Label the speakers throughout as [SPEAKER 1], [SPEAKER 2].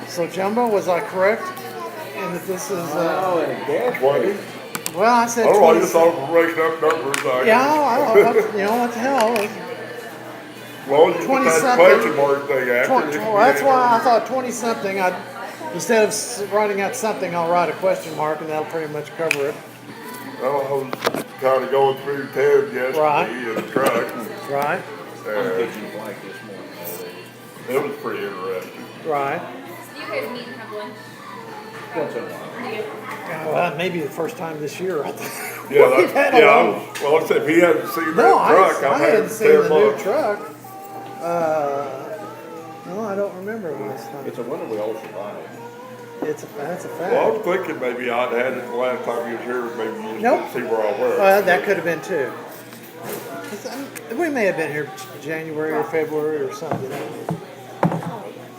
[SPEAKER 1] So Jumbo, was I correct? And that this is,
[SPEAKER 2] Oh, and a gas
[SPEAKER 3] Twenty.
[SPEAKER 1] well, I said
[SPEAKER 3] I don't know, I
[SPEAKER 1] 20.
[SPEAKER 3] just thought of raising up numbers.
[SPEAKER 1] Yeah, I don't, you know what the hell?
[SPEAKER 3] Well, you put
[SPEAKER 1] 20
[SPEAKER 3] that
[SPEAKER 1] something.
[SPEAKER 3] question mark thing after. it
[SPEAKER 1] Well,
[SPEAKER 3] can
[SPEAKER 1] that's
[SPEAKER 3] be
[SPEAKER 1] why I
[SPEAKER 3] any
[SPEAKER 1] thought 20 something. Instead of writing out something, I'll write a question mark, and that'll pretty much cover it.
[SPEAKER 3] number. Well, I was kind of going through Ted yesterday
[SPEAKER 1] Right.
[SPEAKER 3] in the truck,
[SPEAKER 1] Right,
[SPEAKER 2] I'm
[SPEAKER 3] and
[SPEAKER 2] pitching blank this morning already.
[SPEAKER 3] it was pretty interesting.
[SPEAKER 1] right.
[SPEAKER 4] Do you guys meet and have lunch?
[SPEAKER 2] Once in a while.
[SPEAKER 4] Do you?
[SPEAKER 1] Well, maybe the first time this year.
[SPEAKER 3] Yeah,
[SPEAKER 1] We've had
[SPEAKER 3] that,
[SPEAKER 1] a
[SPEAKER 3] yeah.
[SPEAKER 1] long-
[SPEAKER 3] Well, I said if he hadn't seen that
[SPEAKER 1] No,
[SPEAKER 3] truck,
[SPEAKER 1] I
[SPEAKER 3] I've had
[SPEAKER 1] hadn't
[SPEAKER 3] it
[SPEAKER 1] seen
[SPEAKER 3] 10
[SPEAKER 1] the new
[SPEAKER 3] months.
[SPEAKER 1] truck. No, I don't remember last time.
[SPEAKER 2] It's a wonder we all survived.
[SPEAKER 1] That's a
[SPEAKER 3] Well, I
[SPEAKER 1] fact.
[SPEAKER 3] was thinking maybe I'd had it the last time he was here, maybe you just
[SPEAKER 1] Nope.
[SPEAKER 3] didn't see where I was.
[SPEAKER 1] Well, that could have been too. 'Cause, we may have been here January or February or something.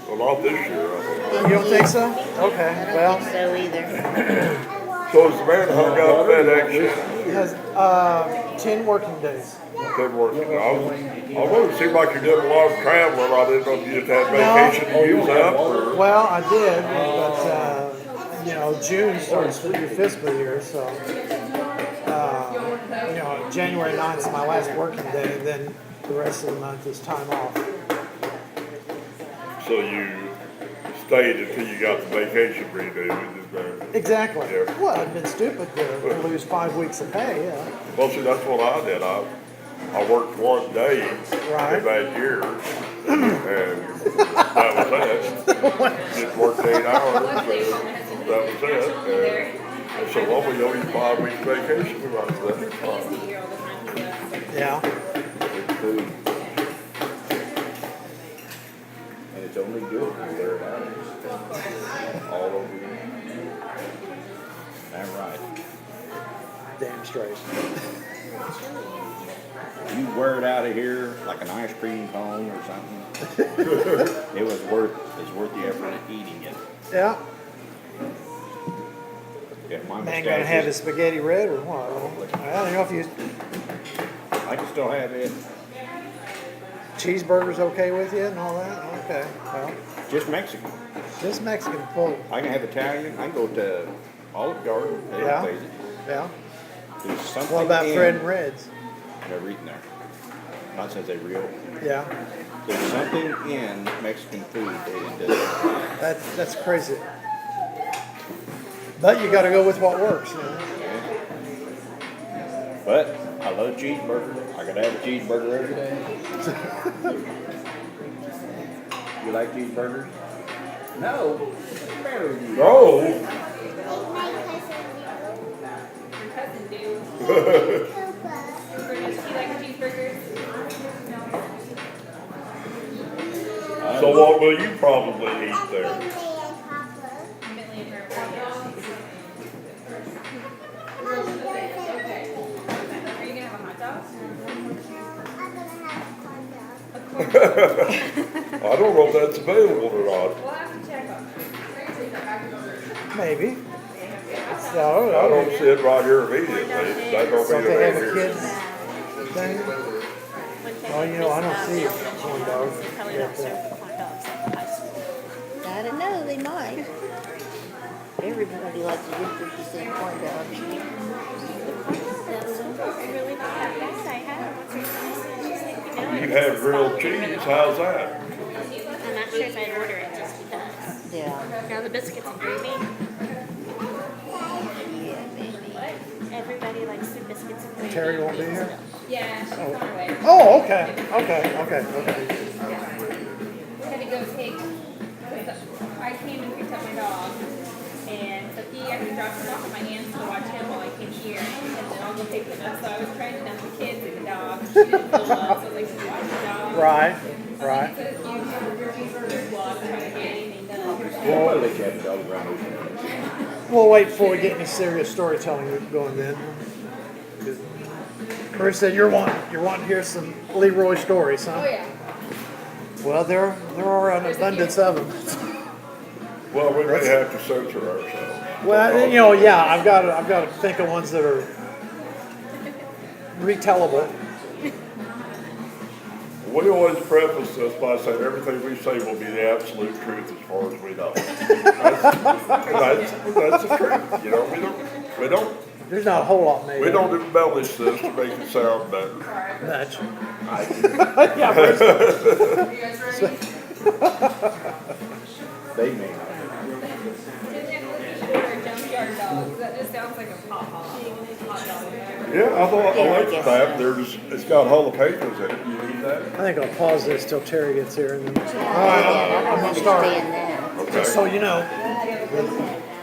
[SPEAKER 3] Well, not this year, I don't know.
[SPEAKER 1] You don't think so? Okay,
[SPEAKER 5] I don't
[SPEAKER 1] well,
[SPEAKER 5] think so either.
[SPEAKER 3] So is the man hung up FedEx
[SPEAKER 1] it
[SPEAKER 3] yet?
[SPEAKER 1] has 10 working days.
[SPEAKER 3] Been working. I know it seemed like you did a lot of traveling. I didn't know if you just had vacation to use up or.
[SPEAKER 1] Well, I did, but June starts your fiscal year, so January 9th is my last working day, and then the rest of the month is time off.
[SPEAKER 3] So you stayed until you got the vacation renewed.
[SPEAKER 1] Exactly.
[SPEAKER 3] Yeah.
[SPEAKER 1] Well, it'd been stupid to lose 5 weeks of pay. Yeah.
[SPEAKER 3] Well, see, that's what I did. I worked one day
[SPEAKER 1] Right.
[SPEAKER 3] in that year, and that was it. Just worked 8 hours, and that was it. And so, well, we owe you 5 weeks vacation. We might as well let it fine.
[SPEAKER 4] Here all the time. So.
[SPEAKER 1] Yeah.
[SPEAKER 2] It's food. And it's only good when you wear it out. All over you. Damn right.
[SPEAKER 1] Damn straight.
[SPEAKER 2] You wear it out of here like an ice cream cone or something. It's worth the effort of eating it.
[SPEAKER 1] Yeah.
[SPEAKER 2] Yeah, my
[SPEAKER 1] Man
[SPEAKER 2] mistake
[SPEAKER 1] gonna have his
[SPEAKER 2] is-
[SPEAKER 1] spaghetti red or what? I don't know if you
[SPEAKER 2] I can still have it.
[SPEAKER 1] cheeseburgers okay with you and all that. Okay. Well,
[SPEAKER 2] Just Mexican.
[SPEAKER 1] this Mexican food.
[SPEAKER 2] I can have Italian. I can go to Olive Garden. They
[SPEAKER 1] Yeah.
[SPEAKER 2] plays it.
[SPEAKER 1] Yeah.
[SPEAKER 2] There's something
[SPEAKER 1] What about
[SPEAKER 2] in,
[SPEAKER 1] Fred and Reds?
[SPEAKER 2] Never eaten there. Not since they reopened.
[SPEAKER 1] Yeah.
[SPEAKER 2] There's something in Mexican food that does.
[SPEAKER 1] That's crazy. But you got to go with what works. You know?
[SPEAKER 2] But I love cheeseburger. I could have a cheeseburger every day. You like cheeseburgers? No. What's the matter with you?
[SPEAKER 3] No.
[SPEAKER 4] Your cousin do. Do you like cheeseburgers?
[SPEAKER 3] So what will you probably eat there?
[SPEAKER 4] Bentley and Herbert. Are you gonna have a hot dog?
[SPEAKER 3] I don't know if that's available or not.
[SPEAKER 4] We'll have to check on it.
[SPEAKER 1] Maybe.
[SPEAKER 3] I
[SPEAKER 1] So,
[SPEAKER 3] don't see it right here immediately. That don't
[SPEAKER 1] so
[SPEAKER 3] be
[SPEAKER 1] if they have a
[SPEAKER 3] here.
[SPEAKER 1] kids thing. Oh, I don't see corn dogs.
[SPEAKER 5] Probably don't serve corn dogs at the high school. I don't know, they might. Everybody likes a good 50-cent corn dog.
[SPEAKER 4] Really not that bad. I had one.
[SPEAKER 3] You have grilled cheese, how's that?
[SPEAKER 4] I'm not sure if I'd order it just because.
[SPEAKER 5] Yeah.
[SPEAKER 4] Now the biscuits and gravy.
[SPEAKER 5] Yeah, maybe.
[SPEAKER 4] Everybody likes their biscuits and gravy.
[SPEAKER 1] Terry won't be here?
[SPEAKER 4] Yeah, she's on her way.
[SPEAKER 1] Oh, okay. Okay.
[SPEAKER 4] We had to go take, I came and picked up my dog, and so he actually dropped him off at my aunt's to watch him while I came here, and then I'll go pick him up. So I was trying to dump the kids and the dog. She didn't feel well, so I was like, "Can you watch the dog?"
[SPEAKER 1] Right.
[SPEAKER 4] So it's a huge cheeseburger vlog trying to get anything done.
[SPEAKER 2] Well, I'll let you have the dog around those.
[SPEAKER 1] We'll wait before we get any serious storytelling going then. Bruce said you're wanting to hear some Leroy stories, huh?
[SPEAKER 4] Oh yeah.
[SPEAKER 1] Well, there are an abundance of them.
[SPEAKER 3] Well, we may have to censor ourselves.
[SPEAKER 1] Well, yeah, I've got to think of ones that are retellable.
[SPEAKER 3] We always preface this by saying everything we say will be the absolute truth as far as we know. That's the truth, you know, we don't,
[SPEAKER 1] There's not a whole lot made.
[SPEAKER 3] we don't embellish this to make it sound better.
[SPEAKER 1] much.
[SPEAKER 2] Yeah, they may not.
[SPEAKER 4] Junkyard dogs. That just sounds like a hot dog.
[SPEAKER 3] Yeah, I thought,
[SPEAKER 5] Yeah,
[SPEAKER 3] I
[SPEAKER 5] I
[SPEAKER 3] like
[SPEAKER 5] guess
[SPEAKER 3] that, there's, it's got jalapenos in it, you need that?
[SPEAKER 1] I think I'll pause this till Terry gets here and then.
[SPEAKER 5] Yeah, I
[SPEAKER 1] I'm
[SPEAKER 5] don't
[SPEAKER 1] gonna start.
[SPEAKER 5] understand that.
[SPEAKER 3] Okay.
[SPEAKER 1] So you know,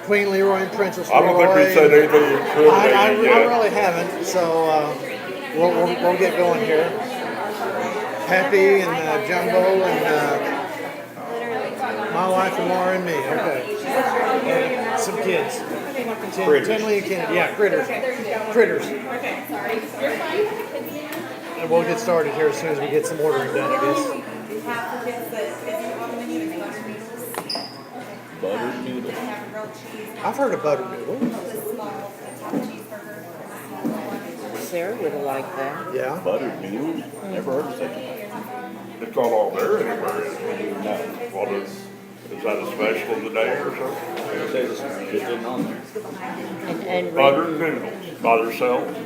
[SPEAKER 1] Queen Leroy and Princess Leroy.
[SPEAKER 3] I don't think we said anything
[SPEAKER 1] I
[SPEAKER 3] incriminating yet.
[SPEAKER 1] really haven't, so we'll get going here. Happy and Jumbo and my wife and Laura and me. Okay. And some kids. Tinley and Kennedy. Yeah, critters. Critters.
[SPEAKER 4] Okay, sorry. You're fine.
[SPEAKER 1] And we'll get started here as soon as we get some ordering done. Yes.
[SPEAKER 6] Half of it's the, it's on the menu, it's buttered noodles.
[SPEAKER 2] Buttered noodles.
[SPEAKER 6] They have grilled cheese,
[SPEAKER 1] I've heard of buttered noodle.
[SPEAKER 6] the small, the top cheeseburger, the small one.
[SPEAKER 5] Sarah would have liked that.
[SPEAKER 1] Yeah.
[SPEAKER 2] Buttered noodles? Never heard of such a thing.
[SPEAKER 3] It's not all there anywhere, is it?
[SPEAKER 2] No.
[SPEAKER 3] Well, is that a special of the day or something?
[SPEAKER 2] It says it's just isn't on there.
[SPEAKER 5] And
[SPEAKER 3] Buttered noodles by themselves.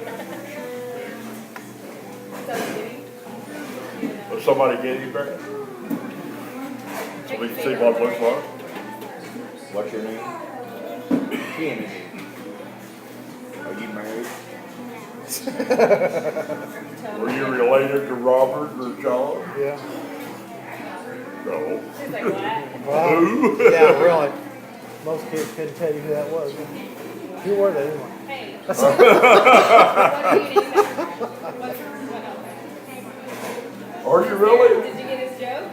[SPEAKER 3] Will somebody get you back? So we can see what it looks like.
[SPEAKER 2] What's your name? Kennedy. Are you married?
[SPEAKER 3] Were you related to Robert or John?
[SPEAKER 1] Yeah.
[SPEAKER 3] No.
[SPEAKER 4] She's like, what?
[SPEAKER 1] Well,
[SPEAKER 3] Who?
[SPEAKER 1] yeah, really. Most kids couldn't tell you who that was. Who were they anyway?
[SPEAKER 4] Hey. What do you need? What's
[SPEAKER 3] Are you really?
[SPEAKER 4] Did you get his joke?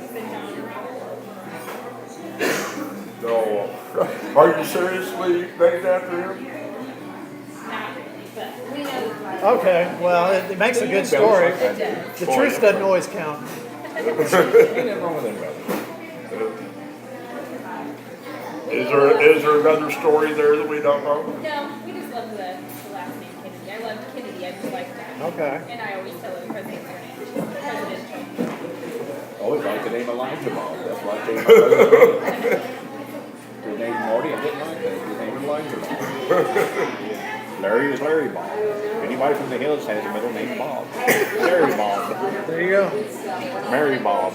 [SPEAKER 4] He said John.
[SPEAKER 3] No. Are you seriously named after him?
[SPEAKER 4] Not really, but we know.
[SPEAKER 1] Okay, well, it makes a good story.
[SPEAKER 4] It does.
[SPEAKER 1] The truth doesn't always count.
[SPEAKER 2] Ain't nothing wrong with them, brother.
[SPEAKER 3] Is there another story there that we don't know?
[SPEAKER 4] No, we just love the last name Kennedy. I love Kennedy. I just like that.
[SPEAKER 1] Okay.
[SPEAKER 4] And I always tell him presidential.
[SPEAKER 2] Always liked the name Elijah Bob. That's why I changed my His name's Marty. I didn't like that. His name was Elijah Bob. Larry was Larry Bob. Anybody from the hills has a middle name Bob. Larry Bob.
[SPEAKER 1] There you go.
[SPEAKER 2] Mary Bob.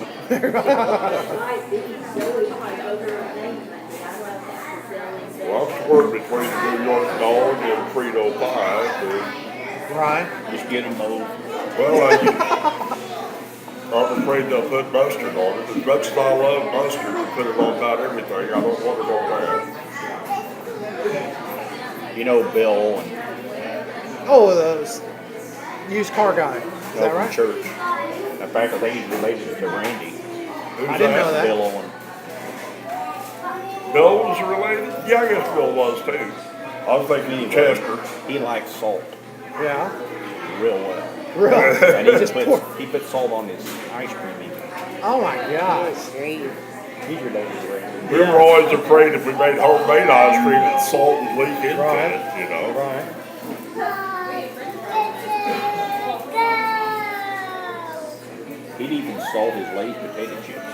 [SPEAKER 3] Well, I'm torn between the New York dog and Frito pie.
[SPEAKER 1] Right.
[SPEAKER 2] Just get them both.
[SPEAKER 3] Well, I'm afraid they'll put mustard on it. As much as I love mustard, they put it on about everything. I don't want it on that.
[SPEAKER 2] You know Bill Owen.
[SPEAKER 1] Oh, the used car guy. Is that
[SPEAKER 2] From
[SPEAKER 1] right?
[SPEAKER 2] church. In fact, I think he's related to Randy.
[SPEAKER 3] Who's
[SPEAKER 1] I didn't know that.
[SPEAKER 2] Bill Owen.
[SPEAKER 3] Bill was related? Yeah, I guess Bill was too. I was thinking
[SPEAKER 2] Anyway,
[SPEAKER 3] Chester.
[SPEAKER 2] He likes salt
[SPEAKER 1] Yeah.
[SPEAKER 2] real well.
[SPEAKER 1] Really?
[SPEAKER 2] And he
[SPEAKER 1] Just
[SPEAKER 2] just
[SPEAKER 1] pour-
[SPEAKER 2] he puts salt on his ice cream even.
[SPEAKER 1] Oh my gosh.
[SPEAKER 5] Great.
[SPEAKER 2] He's related to Randy.
[SPEAKER 3] We were always afraid if we made homemade ice cream that salt would leak into
[SPEAKER 1] Right.
[SPEAKER 3] it, you know.
[SPEAKER 1] Right.
[SPEAKER 2] He'd even salt his Lay's potato chips,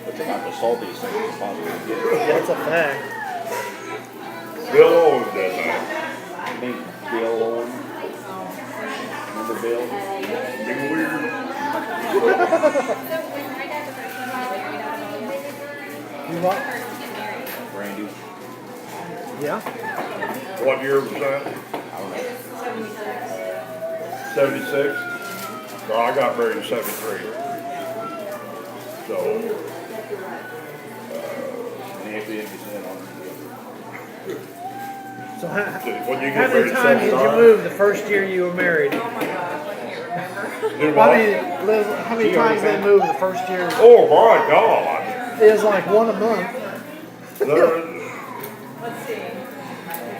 [SPEAKER 2] which are about the saltiest thing you can possibly get.
[SPEAKER 1] That's a fact.
[SPEAKER 3] Bill Owen did that.
[SPEAKER 2] I think Bill Owen. Remember Bill?
[SPEAKER 3] Be weird.
[SPEAKER 4] So when my dad was first one to get married out of all y'all,
[SPEAKER 1] You what?
[SPEAKER 4] first to get married.
[SPEAKER 2] Randy.
[SPEAKER 1] Yeah.
[SPEAKER 3] What year was that?
[SPEAKER 2] I don't know.
[SPEAKER 3] 76? No, I got married in 73. So,
[SPEAKER 2] Nancy had me said on it.
[SPEAKER 1] So
[SPEAKER 3] when you
[SPEAKER 1] how
[SPEAKER 3] get
[SPEAKER 1] many
[SPEAKER 3] married
[SPEAKER 1] times did you
[SPEAKER 3] 79?
[SPEAKER 1] move the first year you were married?
[SPEAKER 6] Oh my gosh, I can't remember.
[SPEAKER 3] Do
[SPEAKER 1] How
[SPEAKER 3] what?
[SPEAKER 1] many, Liz, how many times they moved the first year?
[SPEAKER 3] Oh my God.
[SPEAKER 1] It was like one a month.
[SPEAKER 3] There,
[SPEAKER 6] Let's see.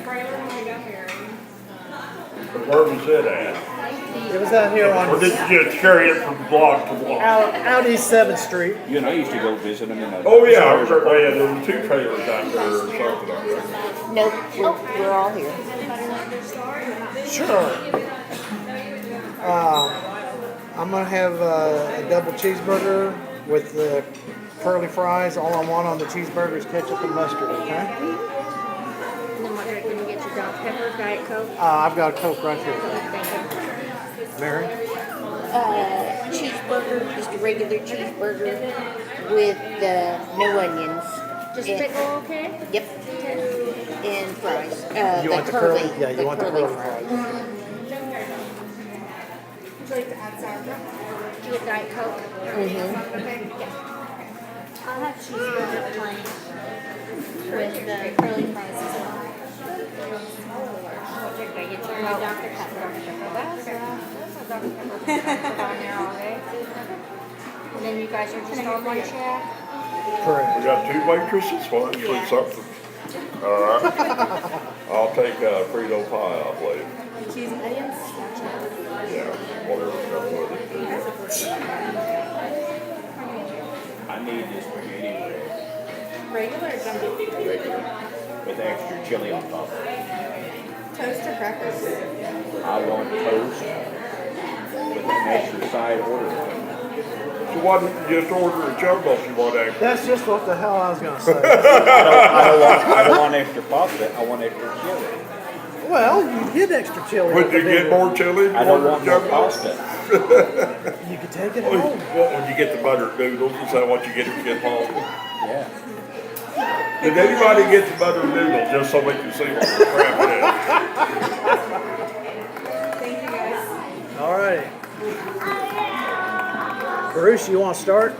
[SPEAKER 6] Right when we got married.
[SPEAKER 3] where was it at?
[SPEAKER 1] It was out here
[SPEAKER 3] Or
[SPEAKER 1] on
[SPEAKER 3] did you just carry it from block to block?
[SPEAKER 1] out East 7th Street.
[SPEAKER 2] You and I used to go visit him in a.
[SPEAKER 3] Oh yeah, I remember they had those two trailers out there or something. I think.
[SPEAKER 5] Nope, we're all here.
[SPEAKER 1] Sure. I'm gonna have a double cheeseburger with the curly fries. All I want on the cheeseburger is ketchup and mustard, okay?
[SPEAKER 5] And then what drink can you get your Dr. Pepper, Diet Coke?
[SPEAKER 1] I've got a Coke right here.
[SPEAKER 5] Thank
[SPEAKER 1] Mary?
[SPEAKER 5] you. Cheeseburger, just a regular cheeseburger with no onions.
[SPEAKER 4] Just
[SPEAKER 5] And-
[SPEAKER 4] pickle, okay?
[SPEAKER 5] Yep. And fries.
[SPEAKER 1] You want the curly? Yeah, you want the curly fries.
[SPEAKER 4] Would you like to add sour cream? Do you get Diet Coke?
[SPEAKER 5] Mm-hmm.
[SPEAKER 4] I'll have cheeseburger plain with the curly fries as well. What drink do I get? Dr. Pepper. That's Dr. Pepper down there all day. And then you guys are just on one check?
[SPEAKER 1] Correct.
[SPEAKER 3] We got 2 waitresses, why don't you put something? All right. I'll take Frito pie, I believe.
[SPEAKER 4] Cheese and onions?
[SPEAKER 3] Yeah, whatever comes with it.
[SPEAKER 2] I need this spaghetti
[SPEAKER 4] Regular or jumbo?
[SPEAKER 2] regular with extra chili on top.
[SPEAKER 4] Toast or crackers?
[SPEAKER 2] I want toast with an extra side order.
[SPEAKER 3] So why didn't you just order a jumbo if you want extra?
[SPEAKER 1] That's just what the hell I was gonna say.
[SPEAKER 2] I don't want extra pasta. I want extra chili.
[SPEAKER 1] Well, you get extra chili.
[SPEAKER 3] Would
[SPEAKER 1] with
[SPEAKER 3] you
[SPEAKER 1] the
[SPEAKER 3] get
[SPEAKER 1] bigger.
[SPEAKER 3] more chili?
[SPEAKER 2] I don't
[SPEAKER 3] more
[SPEAKER 2] want more
[SPEAKER 3] jumbo?
[SPEAKER 2] pasta.
[SPEAKER 1] You could take it
[SPEAKER 3] Oh,
[SPEAKER 1] home.
[SPEAKER 3] what, when you get the buttered noodles, is that what you get to get home?
[SPEAKER 2] Yeah.
[SPEAKER 3] Did anybody get the buttered noodles just so we can see what the crap it
[SPEAKER 4] Thank you guys.
[SPEAKER 1] All right. Bruce, you want to start?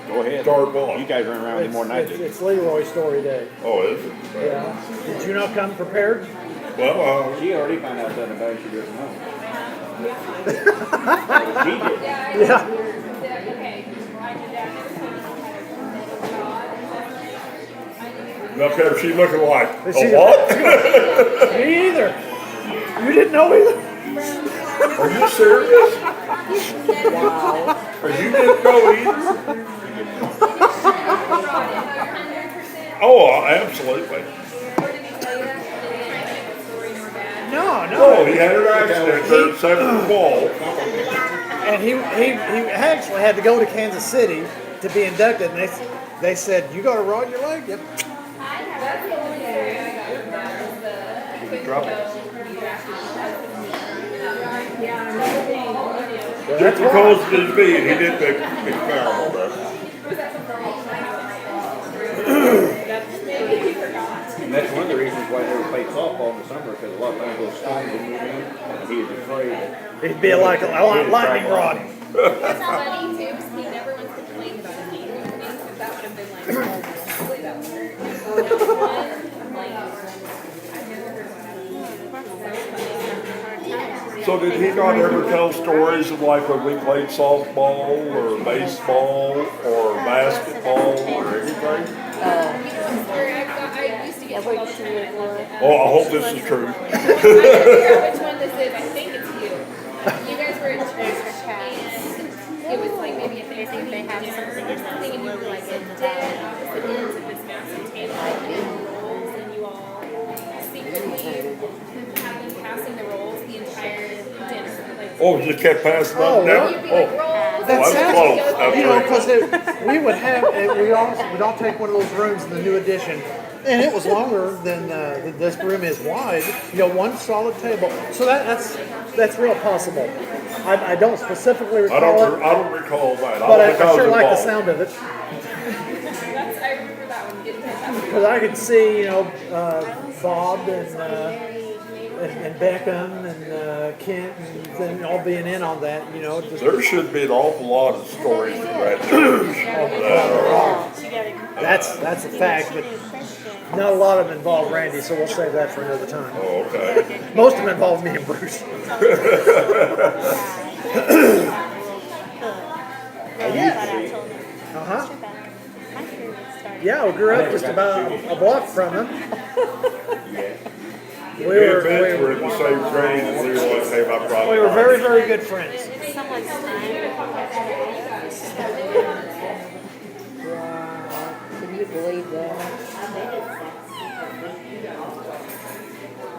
[SPEAKER 2] Go ahead.
[SPEAKER 3] Start what?
[SPEAKER 2] You guys run around any more than I did.
[SPEAKER 1] It's Leroy's story day.
[SPEAKER 3] is? Oh, is it?
[SPEAKER 1] Yeah. Did you not come prepared?
[SPEAKER 3] Well,
[SPEAKER 2] She already found out something about it she doesn't know. She did.
[SPEAKER 1] Yeah.
[SPEAKER 3] look at her, she looking like,
[SPEAKER 1] Is she-
[SPEAKER 3] a what?
[SPEAKER 1] Me either. You didn't know either.
[SPEAKER 3] Are you serious? Or you didn't know either? Oh, absolutely.
[SPEAKER 1] No,
[SPEAKER 3] Oh,
[SPEAKER 1] no.
[SPEAKER 3] he had an accident there at 7th Wall.
[SPEAKER 1] And he actually had to go to Kansas City to be inducted. And they said, "You got a raw in your leg?" Yep.
[SPEAKER 2] Drop it.
[SPEAKER 3] Just because of his being, he did make terrible though.
[SPEAKER 2] And that's one of the reasons why they would play softball in the summer, because a lot of times those storms would move in, and he was afraid that
[SPEAKER 1] He'd be like a lightning rod.
[SPEAKER 4] That's funny too, because he never once complained about his knee moving, because that would have been like, really that would hurt. I'm like, I've never heard of that.
[SPEAKER 3] So did he not ever tell stories of like when we played softball or baseball or basketball or anything?
[SPEAKER 4] I used to get told all the time.
[SPEAKER 3] Oh, I hope this is true.
[SPEAKER 4] I'm trying to figure out which one this is. I think it's you. You guys were at church and it was like maybe a Thanksgiving they had something or something and you were like at dead opposite ends of this massive table and rolls and you all secretly had them passing the rolls the entire dinner. Like,
[SPEAKER 3] Oh, you just kept passing
[SPEAKER 1] Oh,
[SPEAKER 3] them
[SPEAKER 1] well.
[SPEAKER 3] down?
[SPEAKER 4] you'd be like,
[SPEAKER 3] Oh,
[SPEAKER 4] rolls.
[SPEAKER 1] That's
[SPEAKER 3] that's
[SPEAKER 1] actually,
[SPEAKER 3] close. That's
[SPEAKER 1] you know,
[SPEAKER 3] very
[SPEAKER 1] because we would have we all take one of those rooms in the new addition, and it was longer than this room is wide. You know, one solid table. So that's real possible. I don't specifically
[SPEAKER 3] I
[SPEAKER 1] recall it,
[SPEAKER 3] don't recall that.
[SPEAKER 1] but I
[SPEAKER 3] don't think was
[SPEAKER 1] sure like the
[SPEAKER 3] involved.
[SPEAKER 1] sound of it
[SPEAKER 4] That's, I remember that one getting hit.
[SPEAKER 1] because I could see Bob and Beckham and Kent and them all being in on that. You know, just
[SPEAKER 3] There should be an awful lot of stories from that church.
[SPEAKER 1] that's a fact, but not a lot of them involve Randy. So we'll save that for another time.
[SPEAKER 3] Oh, okay.
[SPEAKER 1] Most of them involve me and Bruce. Uh-huh. Yeah, we grew up just about a block from him. We
[SPEAKER 3] Me and
[SPEAKER 1] were,
[SPEAKER 3] Vince
[SPEAKER 1] we
[SPEAKER 3] were in the same grade and Leroy came up right.
[SPEAKER 1] we were very, very good friends.
[SPEAKER 5] Can you believe that?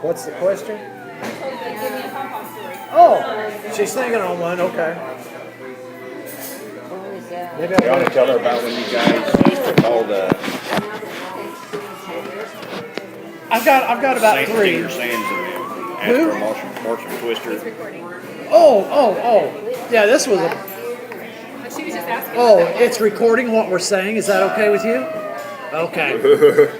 [SPEAKER 1] What's the question?
[SPEAKER 4] Give me a pop-off story.
[SPEAKER 1] Oh, she's thinking on one. Okay.
[SPEAKER 5] Where is that?
[SPEAKER 1] Maybe
[SPEAKER 2] You ought to tell her about when you guys used to call the
[SPEAKER 1] I've got about
[SPEAKER 2] Saint
[SPEAKER 1] three.
[SPEAKER 2] Senior Sands and them. Ask
[SPEAKER 1] Who?
[SPEAKER 2] for a motion twister.
[SPEAKER 4] Recording.
[SPEAKER 1] Oh. Yeah, this was a.
[SPEAKER 4] But she was just asking.
[SPEAKER 1] Oh,
[SPEAKER 4] about that.
[SPEAKER 1] it's recording what we're saying. Is that okay with you? Okay.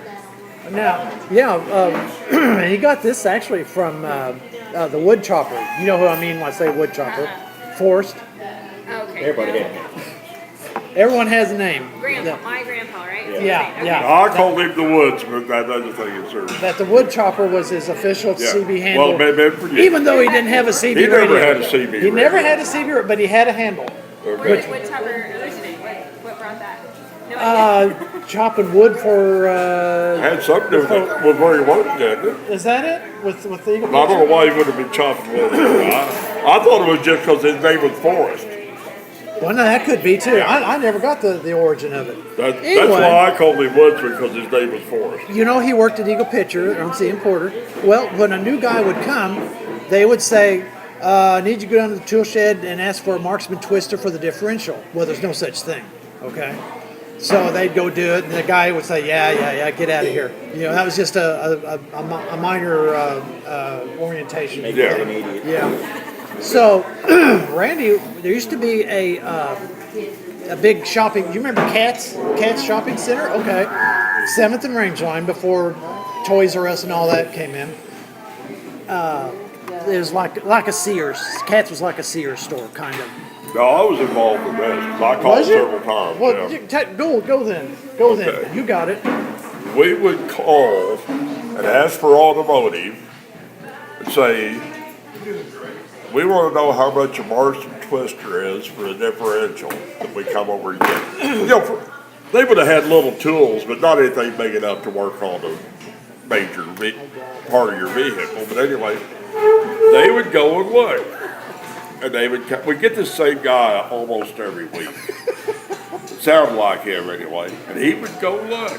[SPEAKER 1] Now, yeah, he got this actually from the wood chopper. You know who I mean when I say wood chopper? Forrest.
[SPEAKER 4] Okay.
[SPEAKER 2] Everybody had
[SPEAKER 1] Everyone has a name.
[SPEAKER 4] Grandpa, my grandpa, right?
[SPEAKER 1] Yeah,
[SPEAKER 4] Okay.
[SPEAKER 1] yeah.
[SPEAKER 3] I called him the woodsman, that other thing is there.
[SPEAKER 1] That the wood chopper was his official
[SPEAKER 3] Yeah.
[SPEAKER 1] CB handle.
[SPEAKER 3] Well, maybe for you.
[SPEAKER 1] Even though he didn't have a CB
[SPEAKER 3] He never
[SPEAKER 1] radio.
[SPEAKER 3] had a CB
[SPEAKER 1] He never
[SPEAKER 3] radio.
[SPEAKER 1] had a CB, but he had a handle.
[SPEAKER 4] Where
[SPEAKER 3] Okay.
[SPEAKER 4] did wood chopper originate? What brought that? No idea.
[SPEAKER 1] Chopping wood for.
[SPEAKER 3] Had something to do with where he worked, didn't it?
[SPEAKER 1] Is that it? With the Eagle
[SPEAKER 3] And I don't know
[SPEAKER 1] Picture?
[SPEAKER 3] why he would have been chopping wood. I thought it was just because his name was Forrest.
[SPEAKER 1] Well, no, that could be too. I never got the origin of it.
[SPEAKER 3] That's
[SPEAKER 1] Anyway.
[SPEAKER 3] why I called him Woodsman, because his name was Forrest.
[SPEAKER 1] You know, he worked at Eagle Picture on C. Porter. Well, when a new guy would come, they would say, I need you to go down to the tool shed and ask for a marksman twister for the differential. Well, there's no such thing, okay? So they'd go do it, and the guy would say, yeah, get out of here. You know, that was just a minor orientation.
[SPEAKER 2] Make
[SPEAKER 3] Yeah.
[SPEAKER 2] it an idiot.
[SPEAKER 1] Yeah. So, Randy, there used to be a big shopping. You remember Katz Shopping Center? Okay, 7th and Rangeline before Toys R Us and all that came in. It was like a Sears. Katz was like a Sears store, kind of.
[SPEAKER 3] No, I was involved in this, 'cause I called
[SPEAKER 1] Was you?
[SPEAKER 3] several times.
[SPEAKER 1] Well,
[SPEAKER 3] yeah.
[SPEAKER 1] go then. Go then.
[SPEAKER 3] Okay.
[SPEAKER 1] You got it.
[SPEAKER 3] We would call and ask for automotive and say, we want to know how much a Marston twister is for a differential that we come over and get. You know, they would have had little tools, but not anything big enough to work on a major part of your vehicle. But anyway, they would go and look. And we'd get the same guy almost every week. It sounded like him anyway. And he would go look.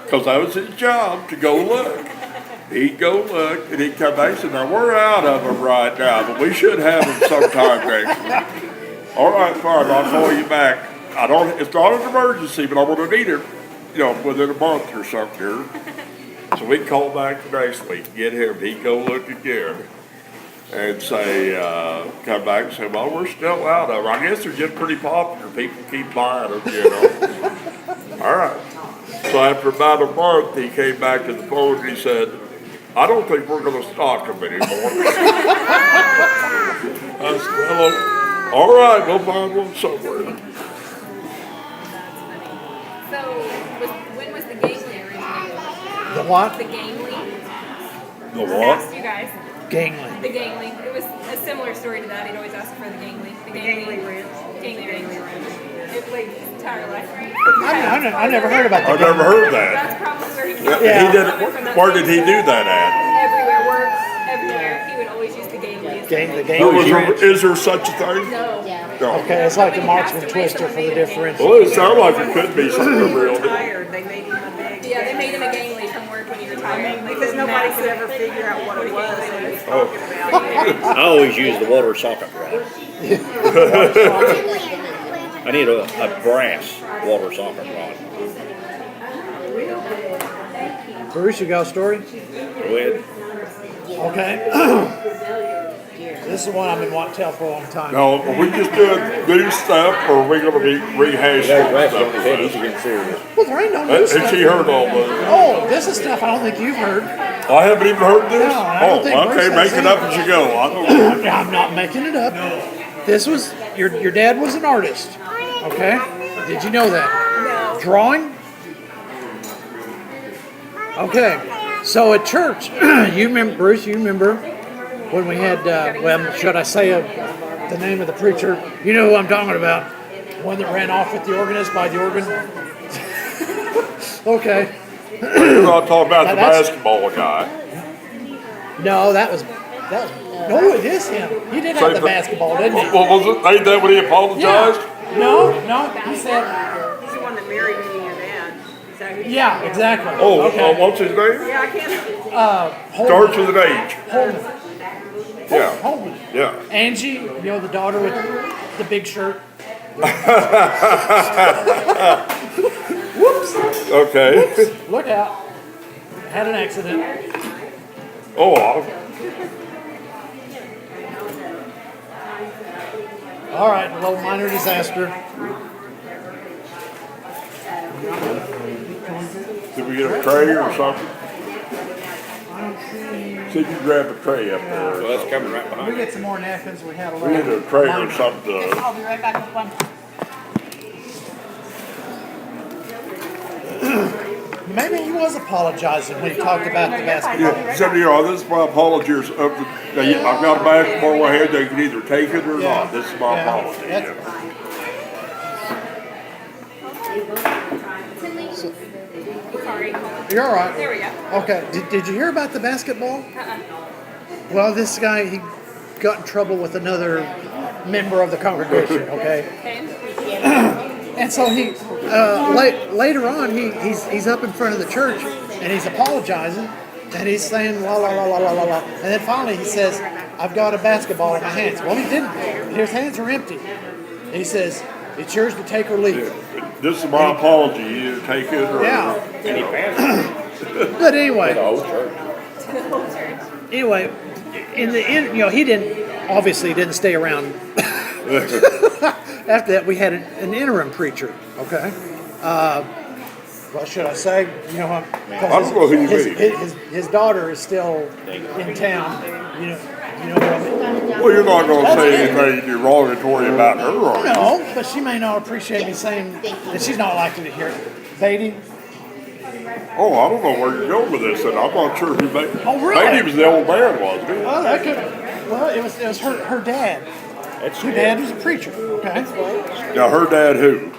[SPEAKER 3] Because that was his job, to go look. He'd go look, and he'd come back and say, now we're out of them right now, but we should have them sometime next week. All right, fine, I'll call you back. It's not an emergency, but I'm gonna need it, within a month or something here. So we'd call back the next week, get him, he'd go look again. And say, come back and say, well, we're still out of them. I guess they're just pretty popular. People keep buying them, All right. So after about a month, he came back to the phone and he said, I don't think we're going to stock them anymore. I said, well, all right, we'll find one somewhere.
[SPEAKER 4] So, when was the Gangley originated?
[SPEAKER 1] The what?
[SPEAKER 4] The Gangley?
[SPEAKER 3] The
[SPEAKER 4] Just
[SPEAKER 3] what?
[SPEAKER 4] asked you guys.
[SPEAKER 1] Gangly.
[SPEAKER 4] The Gangley. It was a similar story to that. He'd always ask for the Gangley. The Gangley Ranch. Gangley Ranch. It played his entire life.
[SPEAKER 1] I never heard about
[SPEAKER 3] I've
[SPEAKER 1] that.
[SPEAKER 3] never heard that.
[SPEAKER 4] That's probably where he
[SPEAKER 1] Yeah.
[SPEAKER 3] He did, where did he do that at?
[SPEAKER 4] Everywhere, work, everywhere. He would always use the Gangley. as
[SPEAKER 1] The
[SPEAKER 4] the
[SPEAKER 1] Gangley.
[SPEAKER 3] Is there such a thing?
[SPEAKER 4] No.
[SPEAKER 5] Yeah.
[SPEAKER 3] No.
[SPEAKER 1] Okay, it's like the marksman twister for the differential.
[SPEAKER 3] Well, it sounded like it could be something real.
[SPEAKER 6] Retired, they made him a big.
[SPEAKER 4] Yeah, they made him a Gangley from work when he retired.
[SPEAKER 6] Because nobody could ever figure out what it was that he was talking about.
[SPEAKER 2] I always use the water socket rod. I need a brass water socket rod.
[SPEAKER 1] Bruce, you got a story?
[SPEAKER 2] Go ahead.
[SPEAKER 1] Okay. This is one I've been wanting to tell for a long time.
[SPEAKER 3] Now, are we just doing new stuff, or are we gonna be rehashing
[SPEAKER 2] That's
[SPEAKER 3] stuff?
[SPEAKER 2] what he's getting serious.
[SPEAKER 1] Well, there ain't no new
[SPEAKER 3] Has
[SPEAKER 1] stuff.
[SPEAKER 3] she heard all the?
[SPEAKER 1] Oh, this is stuff I don't think you've heard.
[SPEAKER 3] I haven't even heard this?
[SPEAKER 1] No, I don't think
[SPEAKER 3] Oh, okay,
[SPEAKER 1] Bruce
[SPEAKER 3] make
[SPEAKER 1] has
[SPEAKER 3] it up as you go. I don't.
[SPEAKER 1] I'm not making it up. This was your dad was an artist. Okay? Did you know that? No. Drawing? Okay. So at church, you remember, Bruce, you remember when we had, well, should I say the name of the preacher? You know who I'm talking about. One that ran off with the organist by the organ. Okay.
[SPEAKER 3] You're not talking about the
[SPEAKER 1] That's-
[SPEAKER 3] basketball guy.
[SPEAKER 1] No, that was, no, it is him. He did have the basketball, didn't he?
[SPEAKER 3] What was it? Ain't that when he apologized?
[SPEAKER 1] Yeah. No, he said,
[SPEAKER 6] He's the one that married me and your dad. Is that who?
[SPEAKER 1] yeah, exactly.
[SPEAKER 3] Oh,
[SPEAKER 1] okay.
[SPEAKER 3] what's his name?
[SPEAKER 6] Yeah, I can't.
[SPEAKER 3] Starts with an H.
[SPEAKER 1] Holman.
[SPEAKER 3] Yeah.
[SPEAKER 1] Holman.
[SPEAKER 3] Yeah.
[SPEAKER 1] Angie, you know, the daughter with the big shirt. Whoops!
[SPEAKER 3] Okay.
[SPEAKER 1] Look out. Had an accident.
[SPEAKER 3] Oh, wow.
[SPEAKER 1] All right, a little minor disaster.
[SPEAKER 3] Did we get a tray or something? See if you grab a tray up there.
[SPEAKER 2] Well, that's coming right behind
[SPEAKER 1] We
[SPEAKER 2] you.
[SPEAKER 1] get some more napkins. We had a
[SPEAKER 3] We need
[SPEAKER 1] little
[SPEAKER 3] a tray or
[SPEAKER 1] minor.
[SPEAKER 3] something to,
[SPEAKER 6] I'll be right back with one.
[SPEAKER 1] Maybe he was apologizing when he talked about the basketball.
[SPEAKER 3] yeah, so, this is my apologies of the, I've got a basketball in my head, they can either take it or
[SPEAKER 1] Yeah.
[SPEAKER 3] not, this is my
[SPEAKER 1] Yeah.
[SPEAKER 3] apology.
[SPEAKER 1] That's-
[SPEAKER 3] Yeah.
[SPEAKER 4] Sorry.
[SPEAKER 1] You're all right.
[SPEAKER 4] There we go.
[SPEAKER 1] Okay. Did you hear about the basketball?
[SPEAKER 4] Uh-uh.
[SPEAKER 1] Well, this guy, he got in trouble with another member of the congregation, okay?
[SPEAKER 4] Okay.
[SPEAKER 1] And so he, later on, he's up in front of the church and he's apologizing and he's saying la la la la la la la. And then finally he says, "I've got a basketball in my hands." Well, he didn't. His hands are empty. And he says, "It's yours to take or leave."
[SPEAKER 3] This is my apology, you either take it or.
[SPEAKER 1] Yeah.
[SPEAKER 2] And he passed
[SPEAKER 1] But
[SPEAKER 2] the
[SPEAKER 1] anyway,
[SPEAKER 2] whole church.
[SPEAKER 1] in the end, you know, he didn't stay around. After that, we had an interim preacher. Okay. What should I say? You know,
[SPEAKER 3] I don't know who you mean.
[SPEAKER 1] his daughter is still in town. You know what I mean?
[SPEAKER 3] Well, you're not gonna say anything derogatory about her, are you?
[SPEAKER 1] No, but she may not appreciate me saying, and she's not likely to hear it. Beatty.
[SPEAKER 3] Oh, I don't know where you're going with this, and I'm not sure who Beatty.
[SPEAKER 1] Oh, really?
[SPEAKER 3] Beatty was the old man, wasn't he?
[SPEAKER 1] Well, that could. Well, it was her dad.
[SPEAKER 2] That's
[SPEAKER 1] Her dad was a preacher. Okay.
[SPEAKER 3] Now, her dad who?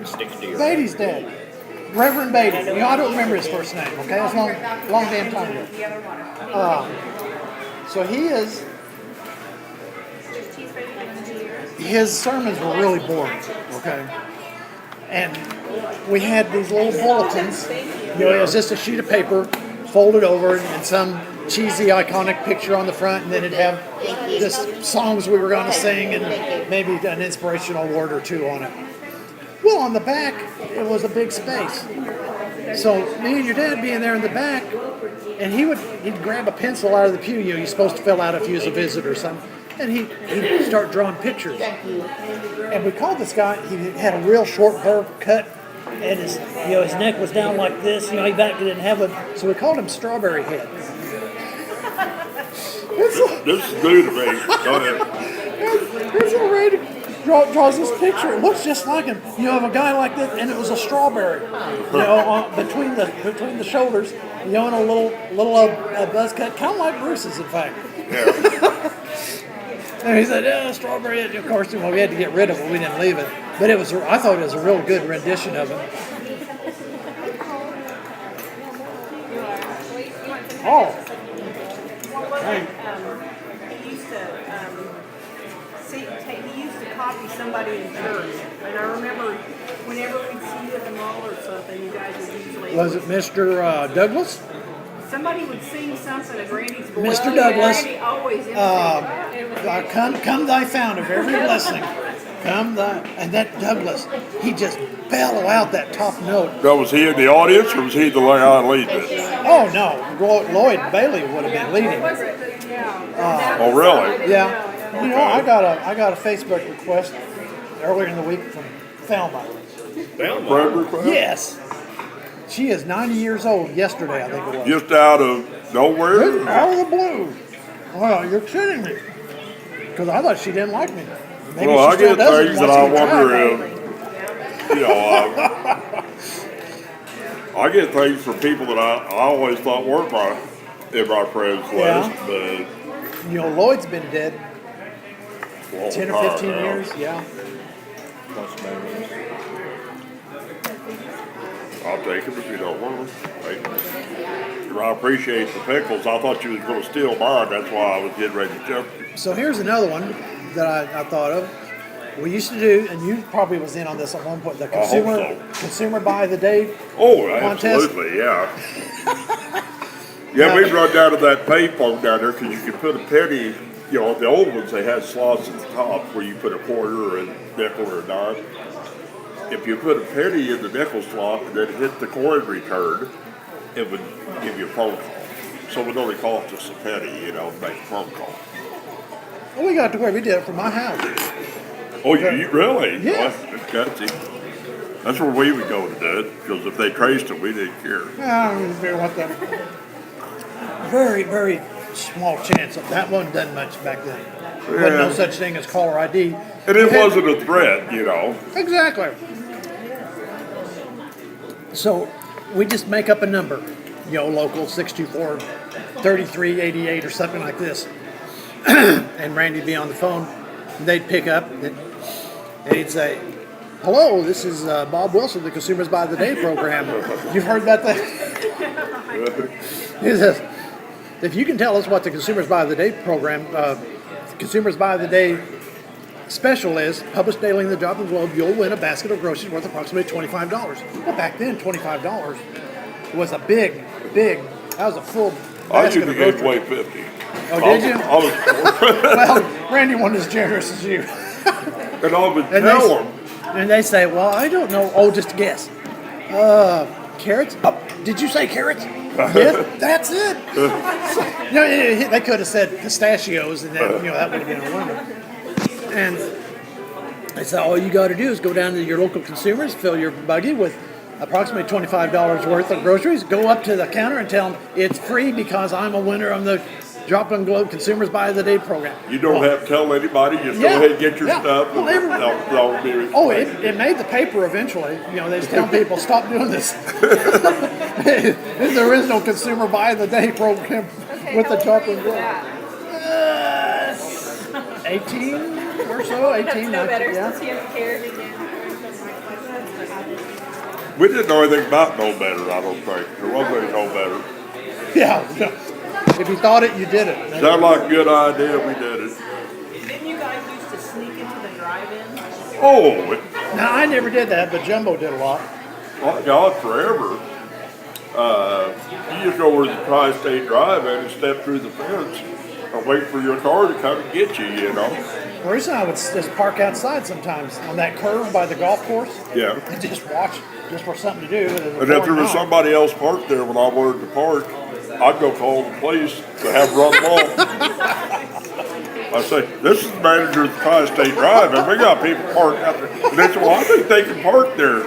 [SPEAKER 2] Sticks to your
[SPEAKER 1] Beatty's dad. Reverend Beatty. You know, I don't remember his first name, okay? It's long damn time ago. So his sermons were really boring, okay? And we had these little bulletins. You know, it was just a sheet of paper folded over and some cheesy, iconic picture on the front, and then it'd have just songs we were going to sing and maybe an inspirational word or two on it. Well, on the back, it was a big space. So me and your dad being there in the back, and he'd grab a pencil out of the pew. You know, you're supposed to fill out if you was a visitor or something, and he'd start drawing pictures. And we called this guy. He had a real short verb cut, and his neck was down like this. You know, he back didn't have one, so we called him Strawberry Head.
[SPEAKER 3] This is new to me. Go ahead.
[SPEAKER 1] Here's a lady draws this picture. It looks just like him. You know, of a guy like this, and it was a strawberry. You know, between the shoulders. You know, and a little buzz cut, kind of like Bruce's, in fact.
[SPEAKER 3] Yeah.
[SPEAKER 1] And he said, "Yeah, strawberry." And of course, well, we had to get rid of it. We didn't leave it, but I thought it was a real good rendition of it. Oh.
[SPEAKER 6] He used to he used to copy somebody in church, and I remember whenever we'd see you at the mall or something, you guys would usually
[SPEAKER 1] Was it Mr. Douglas?
[SPEAKER 6] somebody would sing something at Randy's voice.
[SPEAKER 1] Mr. Douglas.
[SPEAKER 6] Randy always imitated.
[SPEAKER 1] Come thy fount of every blessing. And that Douglas, he just bellow out that top note.
[SPEAKER 3] Now, was he in the audience or was he the lead it?
[SPEAKER 1] Oh no, Lloyd Bailey would have been leading.
[SPEAKER 3] Oh, really?
[SPEAKER 1] Yeah, you know, I got a Facebook request earlier in the week from Thelma.
[SPEAKER 3] Friend request?
[SPEAKER 1] Yes, she is 90 years old. Yesterday, I think it was.
[SPEAKER 3] Just out of nowhere?
[SPEAKER 1] Out of the blue. Well, you're kidding me. Because I thought she didn't like me. Maybe
[SPEAKER 3] Well, I
[SPEAKER 1] she still
[SPEAKER 3] get
[SPEAKER 1] doesn't
[SPEAKER 3] things
[SPEAKER 1] once
[SPEAKER 3] that I
[SPEAKER 1] you try
[SPEAKER 3] wonder
[SPEAKER 1] it.
[SPEAKER 3] if, I get things from people that I always thought weren't in my friends
[SPEAKER 1] Yeah.
[SPEAKER 3] list, but
[SPEAKER 1] You know, Lloyd's been dead
[SPEAKER 3] long
[SPEAKER 1] 10 or
[SPEAKER 3] time
[SPEAKER 1] 15
[SPEAKER 3] now.
[SPEAKER 1] years. Yeah.
[SPEAKER 3] I'll take them if you don't want them. I appreciate the pickles. I thought you was going to steal mine. That's why I was getting ready to jump you.
[SPEAKER 1] So here's another one that I thought of. We used to do, and you probably was in on this at one point, the
[SPEAKER 3] hope
[SPEAKER 1] consumer buy the day
[SPEAKER 3] Oh,
[SPEAKER 1] contest.
[SPEAKER 3] absolutely, yeah. Yeah, we run down to that payphone down there because you could put a penny, you know, the old ones, they had slots at the top where you put a quarter or a nickel or a dime. If you put a penny in the nickel slot and then hit the coin return, it would give you a phone call. So it would only cost us a penny, you know, to make a phone call.
[SPEAKER 1] Well, we got to where we did it from my house.
[SPEAKER 3] Oh, you really?
[SPEAKER 1] Yeah.
[SPEAKER 3] Well, that's gutsy. That's where we would go to do it, because if they traced it, we didn't care.
[SPEAKER 1] I don't even want that. Very, very small chance of that. Wasn't done much back then. Wasn't no such thing as caller ID.
[SPEAKER 3] And it wasn't a threat, you know.
[SPEAKER 1] Exactly. So we just make up a number, you know, local 624-3388 or something like this. And Randy'd be on the phone, and they'd pick up, and he'd say, "Hello, this is Bob Wilson, the Consumers by the Day program. You've heard that thing?" He says, "If you can tell us what the Consumers by the Day program, Consumers by the Day special is, published daily in the Job and Globe, you'll win a basket of groceries worth approximately $25. Well, back then, $25 was a big, that was a full
[SPEAKER 3] I
[SPEAKER 1] basket
[SPEAKER 3] usually
[SPEAKER 1] of
[SPEAKER 3] gave
[SPEAKER 1] groceries.
[SPEAKER 3] away 50.
[SPEAKER 1] Oh, did you?
[SPEAKER 3] I was,
[SPEAKER 1] Well, Randy wasn't as generous as you.
[SPEAKER 3] and I would
[SPEAKER 1] And
[SPEAKER 3] tell them,
[SPEAKER 1] And they say, well, I don't know. Oh, just guess. Carrots? Oh, did you say carrots? Yes, that's it. You know, they could have said pistachios, and then, you know, that would have been a wonder. And they said, all you got to do is go down to your local consumers, fill your buggy with approximately $25 worth of groceries, go up to the counter and tell them it's free because I'm a winner of the Drop and Globe Consumers by the Day program.
[SPEAKER 3] you don't have to tell anybody, just
[SPEAKER 1] Yeah,
[SPEAKER 3] go ahead and get your
[SPEAKER 1] yeah.
[SPEAKER 3] stuff.
[SPEAKER 1] Well,
[SPEAKER 3] And they'll be
[SPEAKER 1] Oh, it made the paper eventually. You know, they just tell people, stop doing this. There is no Consumer by the Day program with the Drop and Globe. 18 or so, 18,
[SPEAKER 4] No
[SPEAKER 1] 19,
[SPEAKER 4] better
[SPEAKER 1] yeah.
[SPEAKER 4] since you have to care.
[SPEAKER 3] We didn't know anything about no better, I don't think. There wasn't any no better.
[SPEAKER 1] Yeah. If you thought it, you did it.
[SPEAKER 3] Sounded like a good idea, we did it.
[SPEAKER 6] Didn't you guys used to sneak into the drive-ins?
[SPEAKER 3] Oh,
[SPEAKER 1] Now, I never did that, but Jumbo did a lot.
[SPEAKER 3] my God, forever. You just go over to the Tri-State Drive-In and step through the fence and wait for your car to come and get you, you know?
[SPEAKER 1] The reason I would just park outside sometimes on that curve by the golf course
[SPEAKER 3] Yeah.
[SPEAKER 1] and just watch, just for something to do.
[SPEAKER 3] And if there was somebody else parked there when I wanted to park, I'd go call the police to have run them off. I say, this is the manager of the Tri-State Drive, and we got people parked out there. And they said, well, I think they can park there.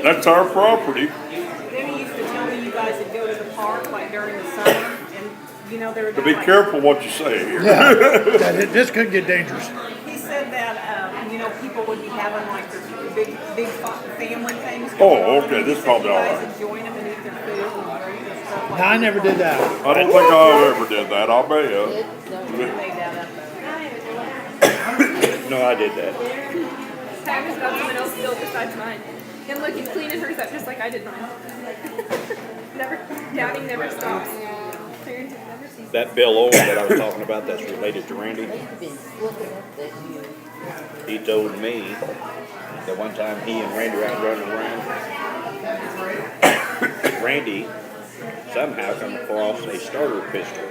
[SPEAKER 3] That's our property.
[SPEAKER 6] Then he used to tell me you guys would go to the park like during the summer, and you know they were
[SPEAKER 3] So be
[SPEAKER 6] like,
[SPEAKER 3] careful what you say here.
[SPEAKER 1] Yeah, this could get dangerous.
[SPEAKER 6] He said that you know people would be having like their big family things.
[SPEAKER 3] Oh,
[SPEAKER 6] going on,
[SPEAKER 3] okay,
[SPEAKER 6] and
[SPEAKER 3] this
[SPEAKER 6] he said
[SPEAKER 3] probably
[SPEAKER 6] you
[SPEAKER 3] all
[SPEAKER 6] guys
[SPEAKER 3] right.
[SPEAKER 6] would join them and eat their food and drink and stuff like
[SPEAKER 1] Now, I never did that.
[SPEAKER 3] I don't think I ever did that. I may have.
[SPEAKER 6] that. He made that up.
[SPEAKER 2] No, I did that.
[SPEAKER 4] Travis got someone else's bill besides mine. And look, he's cleaning hers up just like I did mine. Never, doubting never stops. Clarence never ceases.
[SPEAKER 2] That Bill Owen that I was talking about that's related to Randy,
[SPEAKER 5] They've been looking up that you.
[SPEAKER 2] he told me that one time he and Randy were out running around. Randy somehow come across a starter pistol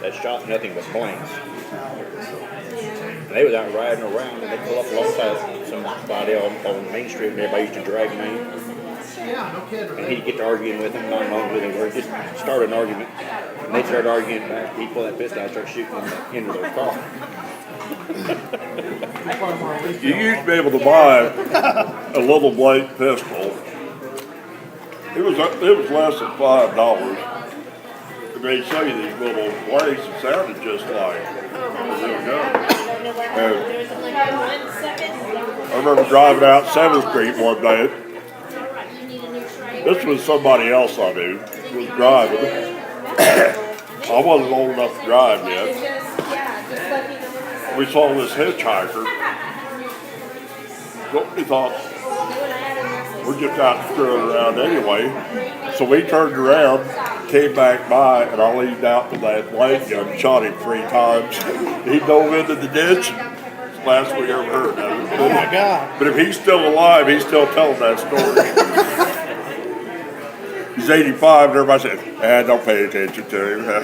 [SPEAKER 2] that shot nothing but blanks. And they was out riding around and they pull up alongside somebody on Main Street and everybody used to drag Main. And he'd get to arguing with him, not long with him, or just start an argument. And they'd start arguing back, he'd pull that pistol out and start shooting them into their car.
[SPEAKER 3] You used to be able to buy a little blank pistol. It was less than $5. And they show you these little blanks that sounded just like a real gun. And I remember driving out 7th Street one day. This was somebody else I knew was driving. I wasn't old enough to drive yet. We saw this hitchhiker. Well, we thought, we're just out screwing around anyway. So we turned around, came back by, and I leaned out with that blank gun and shot him 3 times. He dove into the ditch. It's the last we ever heard of it.
[SPEAKER 1] Oh my God.
[SPEAKER 3] But if he's still alive, he's still telling that story. he's 85, and everybody says, don't pay attention to him.
[SPEAKER 4] Are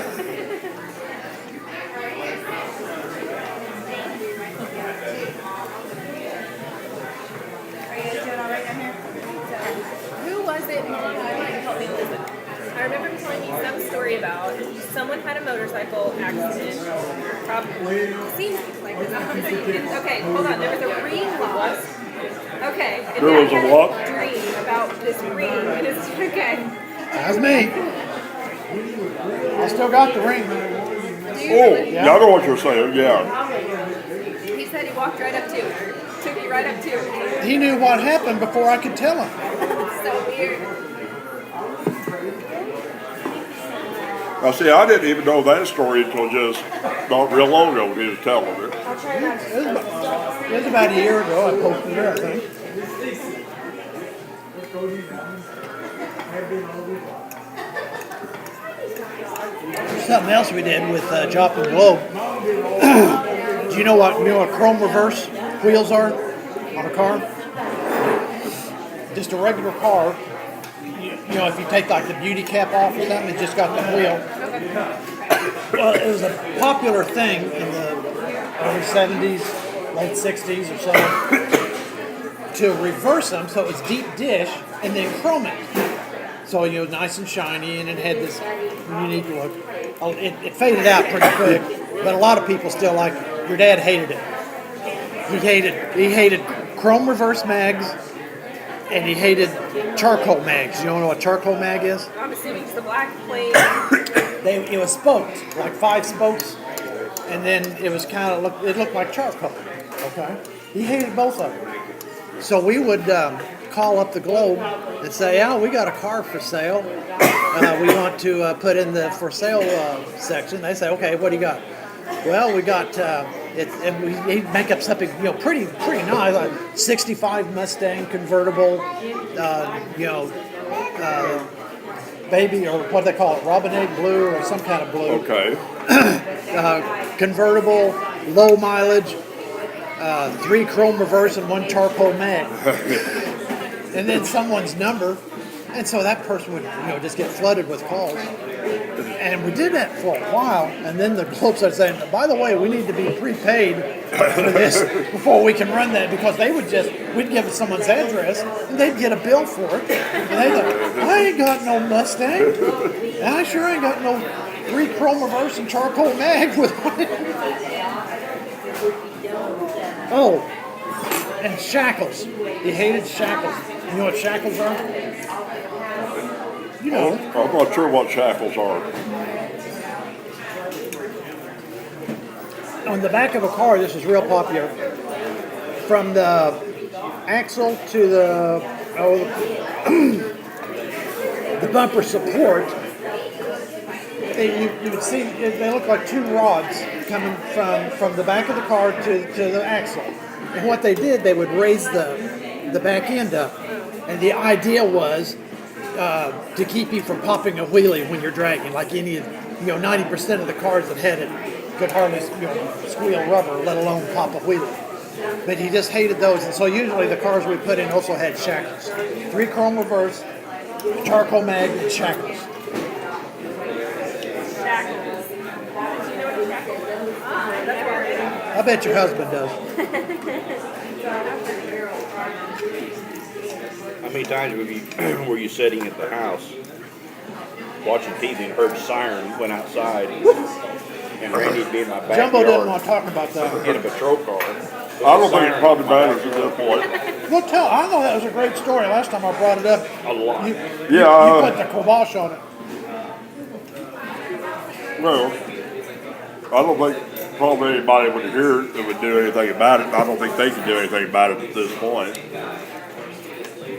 [SPEAKER 4] you guys doing all right down here? Who was it, Mom? I want you to help me listen. I remember him telling me some story about someone had a motorcycle accident. Probably seems like this. Okay, hold on. There was a ring lost. Okay. And
[SPEAKER 3] There was a
[SPEAKER 4] Dad had
[SPEAKER 3] what?
[SPEAKER 4] Dream about this ring. And it's okay.
[SPEAKER 1] That's me. I still got the ring.
[SPEAKER 4] Do you
[SPEAKER 3] Oh,
[SPEAKER 4] really?
[SPEAKER 3] yeah, I know what you're saying, yeah.
[SPEAKER 4] He said he walked right up to it. Took you right up to it.
[SPEAKER 1] He knew what happened before I could tell him.
[SPEAKER 4] It's so weird.
[SPEAKER 3] Now, see, I didn't even know that story until just not real long ago when he was telling it.
[SPEAKER 1] It was about a year ago. I posted it, I think. Something else we did with Joplin Globe. Do you know what chrome reverse wheels are on a car? Just a regular car. You know, if you take like the beauty cap off or something, it just got the wheel. Well, it was a popular thing in the early 70s, late 60s or so, to reverse them so it was deep dish and then chrome it. So, you know, nice and shiny, and it had this unique look. It faded out pretty quick, but a lot of people still like it. Your dad hated it. He hated chrome reverse mags, and he hated charcoal mags. You don't know what charcoal mag is?
[SPEAKER 4] I'm assuming it's the black plate.
[SPEAKER 1] It was spoked, like 5 spokes, and then it was kind of it looked like charcoal. Okay, he hated both of them. So we would call up the Globe and say, "Oh, we got a car for sale. We want to put in the for sale section." They say, "Okay, what do you got?" Well, we got he'd make up something pretty nice, like '65 Mustang convertible, baby, or what they call it, Robinade blue or some kind of blue.
[SPEAKER 3] Okay.
[SPEAKER 1] Convertible, low mileage, 3 chrome reverse and 1 charcoal mag. And then someone's number, and so that person would just get flooded with calls. And we did that for a while, and then the Globe started saying, "By the way, we need to be prepaid for this before we can run that," because we'd give someone's address, and they'd get a bill for it. And they'd go, "I ain't got no Mustang, and I sure ain't got no 3 chrome reverse and charcoal mag with one." Oh, and shackles. He hated shackles. You know what shackles are? You know.
[SPEAKER 3] I'm not sure what shackles are.
[SPEAKER 1] On the back of a car, this is real popular. From the axle to the bumper support, you would see they look like 2 rods coming from the back of the car to the axle. And what they did, they would raise the back end up, and the idea was to keep you from popping a wheelie when you're dragging. Like 90% of the cars that had it could hardly squeal rubber, let alone pop a wheelie. But he just hated those, and so usually the cars we put in also had shackles. 3 chrome reverse, charcoal mag, and shackles.
[SPEAKER 4] Shackles. Do you know what a shackle is? That's weird.
[SPEAKER 1] I bet your husband does.
[SPEAKER 2] How many times were you sitting at the house watching TV and heard siren, went outside, and Randy'd be in my backyard
[SPEAKER 1] Jumbo didn't want to talk about that.
[SPEAKER 2] in a patrol car.
[SPEAKER 3] I don't think it probably matters at this point.
[SPEAKER 1] Well, I know that was a great story last time I brought it up.
[SPEAKER 2] A lot.
[SPEAKER 1] You
[SPEAKER 3] Yeah.
[SPEAKER 1] put the kibosh on it.
[SPEAKER 3] Well, I don't think probably anybody would hear it that would do anything about it. I don't think they can do anything about it at this point.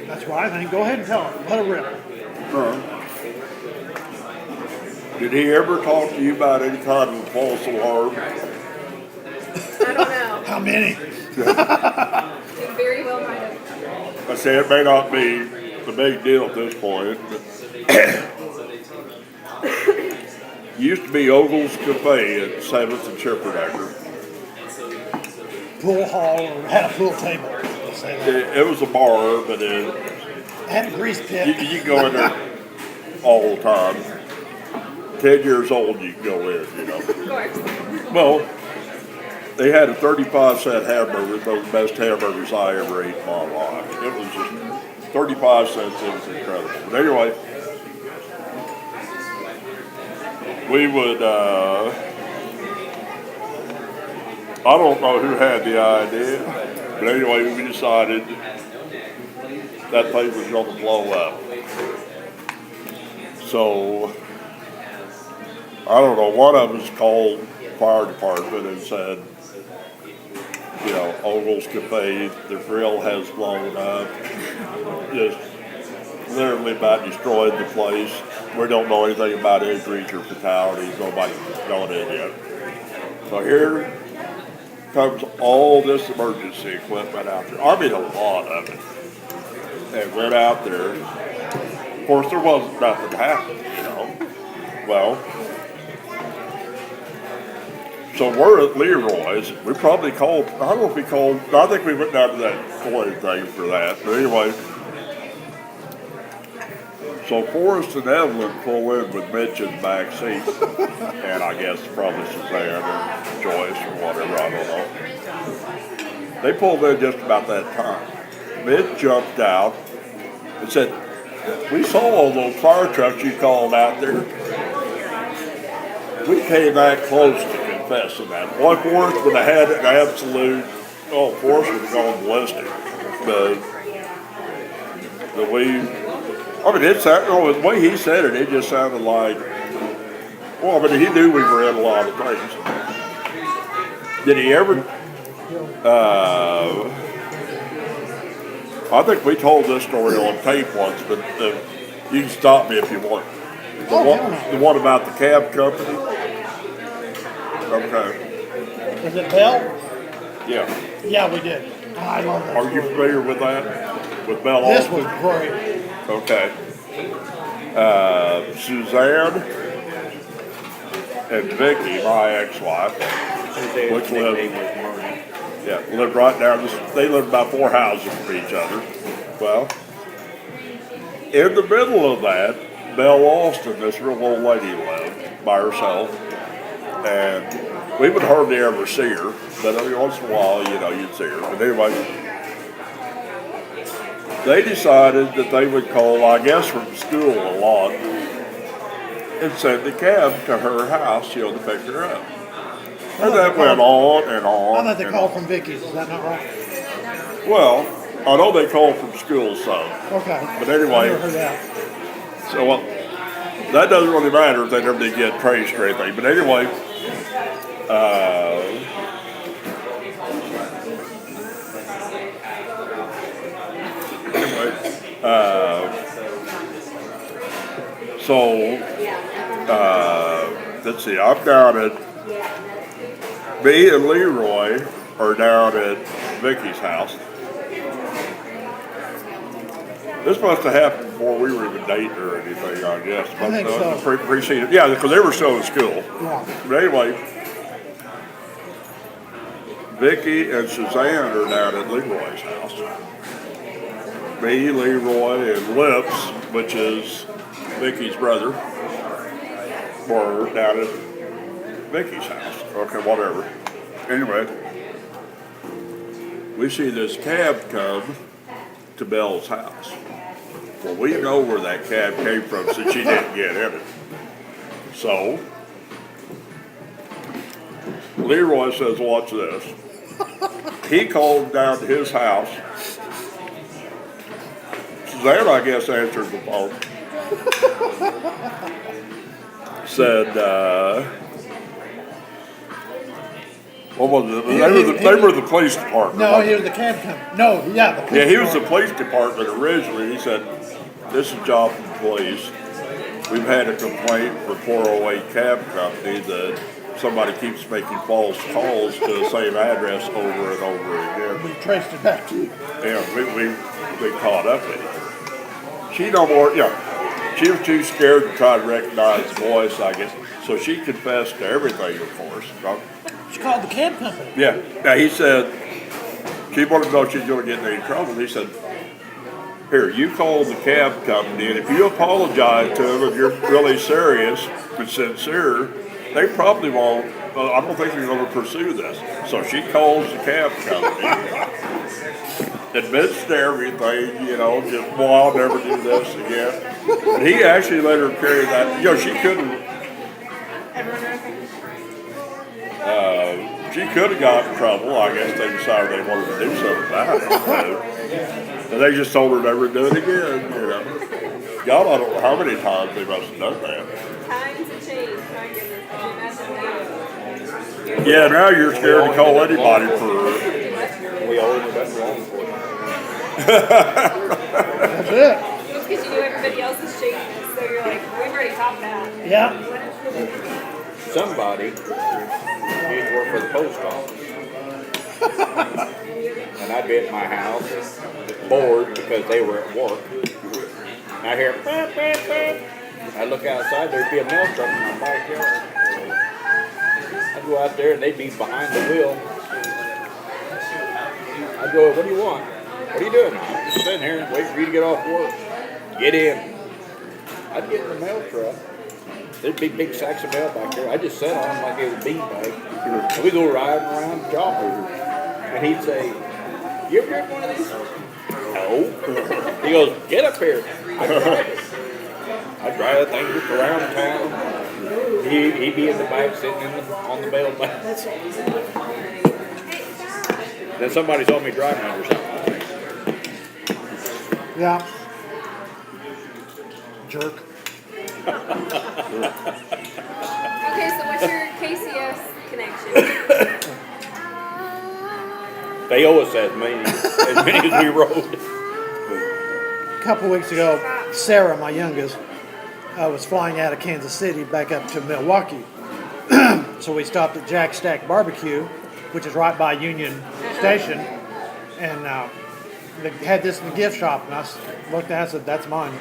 [SPEAKER 1] That's what I think. Go ahead and tell him. Let it rip.
[SPEAKER 3] Did he ever talk to you about any kind of false alarm?
[SPEAKER 4] I don't know.
[SPEAKER 1] How many?
[SPEAKER 4] It very well might have.
[SPEAKER 3] I say it may not be a big deal at this point, but used to be Ogle's Cafe at 7th and Schipperdecker.
[SPEAKER 1] Pool hall or had a pool table. Let's say that.
[SPEAKER 3] It was a bar, but
[SPEAKER 1] Had a grease pit.
[SPEAKER 3] you go in there. all the time. 10 years old, you can go in, you know.
[SPEAKER 4] Of course.
[SPEAKER 3] Well, they had a 35-cent hamburger, those best hamburgers I ever ate in my life. It was just 35 cents, it was incredible. But anyway, we would, I don't know who had the idea, but anyway, we decided that place was going to blow up. So, I don't know, one of us called fire department and said, you know, Ogle's Cafe, the grill has blown up. Just literally about destroyed the place. We don't know anything about injuries or fatalities. Nobody's gone in yet. So here comes all this emergency equipment out there. I mean, a lot of it. And went out there. Of course, there wasn't nothing happening, you know. Well, so we're at Leroy's. We probably called, I don't know if we called, I think we went down to that Floyd thing for that. But anyway, so Forrest and Evelyn pull in with Mitch in the back seat. And I guess probably Suzanne or Joyce or whatever, I don't know. They pulled in just about that time. Mitch jumped out and said, we saw all those fire trucks you called out there. We came that close to confessing that. Boy, Forrest would have had an absolute, Forrest would have gone ballistic. The way, I mean, the way he said it just sounded like, well, I mean, he knew we were in a lot of things. Did he ever, I think we told this story on tape once, but you can stop me if you want. The one about the cab company? Okay.
[SPEAKER 1] Was it Bell?
[SPEAKER 3] Yeah.
[SPEAKER 1] Yeah, we did. I love that.
[SPEAKER 3] Are you familiar with that? With Bell
[SPEAKER 1] This
[SPEAKER 3] Austin?
[SPEAKER 1] was great.
[SPEAKER 3] Okay. Suzanne and Vicky, my ex-wife, which lived right down they lived about 4 houses from each other. Well, in the middle of that, Belle Austin, this real old lady lived by herself, and we would hardly ever see her, but every once in a while, you know, you'd see her. But anyway, they decided that they would call, I guess from school a lot, and send the cab to her house, you know, to pick her up. And that went on and on.
[SPEAKER 1] I thought they called from Vicky's. Is that not right?
[SPEAKER 3] Well, I know they called from school some.
[SPEAKER 1] Okay.
[SPEAKER 3] But anyway,
[SPEAKER 1] I never heard that.
[SPEAKER 3] so that doesn't really matter if they never did get traced or anything. But anyway, let's see, I'm down at, me and Leroy are down at Vicky's house. This must have happened before we were even dating or anything, I guess.
[SPEAKER 1] I think so.
[SPEAKER 3] Preceded, yeah, because they were still in school.
[SPEAKER 1] Yeah.
[SPEAKER 3] But anyway, Vicky and Suzanne are down at Leroy's house. Me, Leroy, and Lips, which is Vicky's brother, were down at Vicky's house. Okay, whatever. Anyway, we see this cab come to Belle's house. Well, we know where that cab came from since she didn't get in it. So, Leroy says, watch this. He called down to his house. Suzanne, I guess, answered the phone. Said, what was it? They were the police department.
[SPEAKER 1] No, he was the cab company. No, yeah, the police
[SPEAKER 3] Yeah, he was the
[SPEAKER 1] department.
[SPEAKER 3] police department originally. He said, this is a job from the police. We've had a complaint for 408 Cab Company that somebody keeps making false calls to the same address over and over again.
[SPEAKER 1] We traced it back to you.
[SPEAKER 3] Yeah, we caught up with it. She no more, she was too scared to try to recognize the voice, I guess. So she confessed to everything, of course.
[SPEAKER 1] She called the cab company.
[SPEAKER 3] Yeah. Now he said, she wanted to know if she was going to get in any trouble. He said, here, you call the cab company, and if you apologize to them and you're really serious and sincere, they probably won't. I don't think they're going to pursue this. So she calls the cab company, admits to everything, you know, just, well, I'll never do this again. And he actually let her carry that. You know, she couldn't. She could have got in trouble. I guess they decided they wanted to do something about it. And they just told her never to do it again, you know. God, I don't know how many times they must have done that.
[SPEAKER 4] Times have changed, my goodness. Can you imagine
[SPEAKER 3] Yeah, now you're scared to call anybody for.
[SPEAKER 2] We always done wrong for it.
[SPEAKER 1] That's it.
[SPEAKER 4] Just because you knew everybody else is shaking, so you're like, we've already topped that.
[SPEAKER 1] Yeah.
[SPEAKER 2] Somebody used to work for the post office. And I'd be at my house, bored because they were at work. And I hear, beep, beep, beep. I look outside, there'd be a mail truck in my backyard. I'd go out there and they'd be behind the wheel. I'd go, what do you want? What are you doing? I'm just sitting here waiting for you to get off work. Get in. I'd get in the mail truck. There'd be big sacks of mail back there. I just sat on them like it was a beanbag. And we go riding around the job. And he'd say, you ever driven one of these? No. He goes, get up here. I drive it. I drive that thing just around town. He'd be in the back sitting on the mailbag. Then somebody saw me driving under something.
[SPEAKER 1] Yeah. Jerk.
[SPEAKER 4] Okay, so what's your KCS connection?
[SPEAKER 2] They owe us as many as we rode.
[SPEAKER 1] A couple weeks ago, Sarah, my youngest, was flying out of Kansas City back up to Milwaukee. So we stopped at Jack Stack Barbecue, which is right by Union Station, and they had this in the gift shop, and I looked at it and said, that's mine.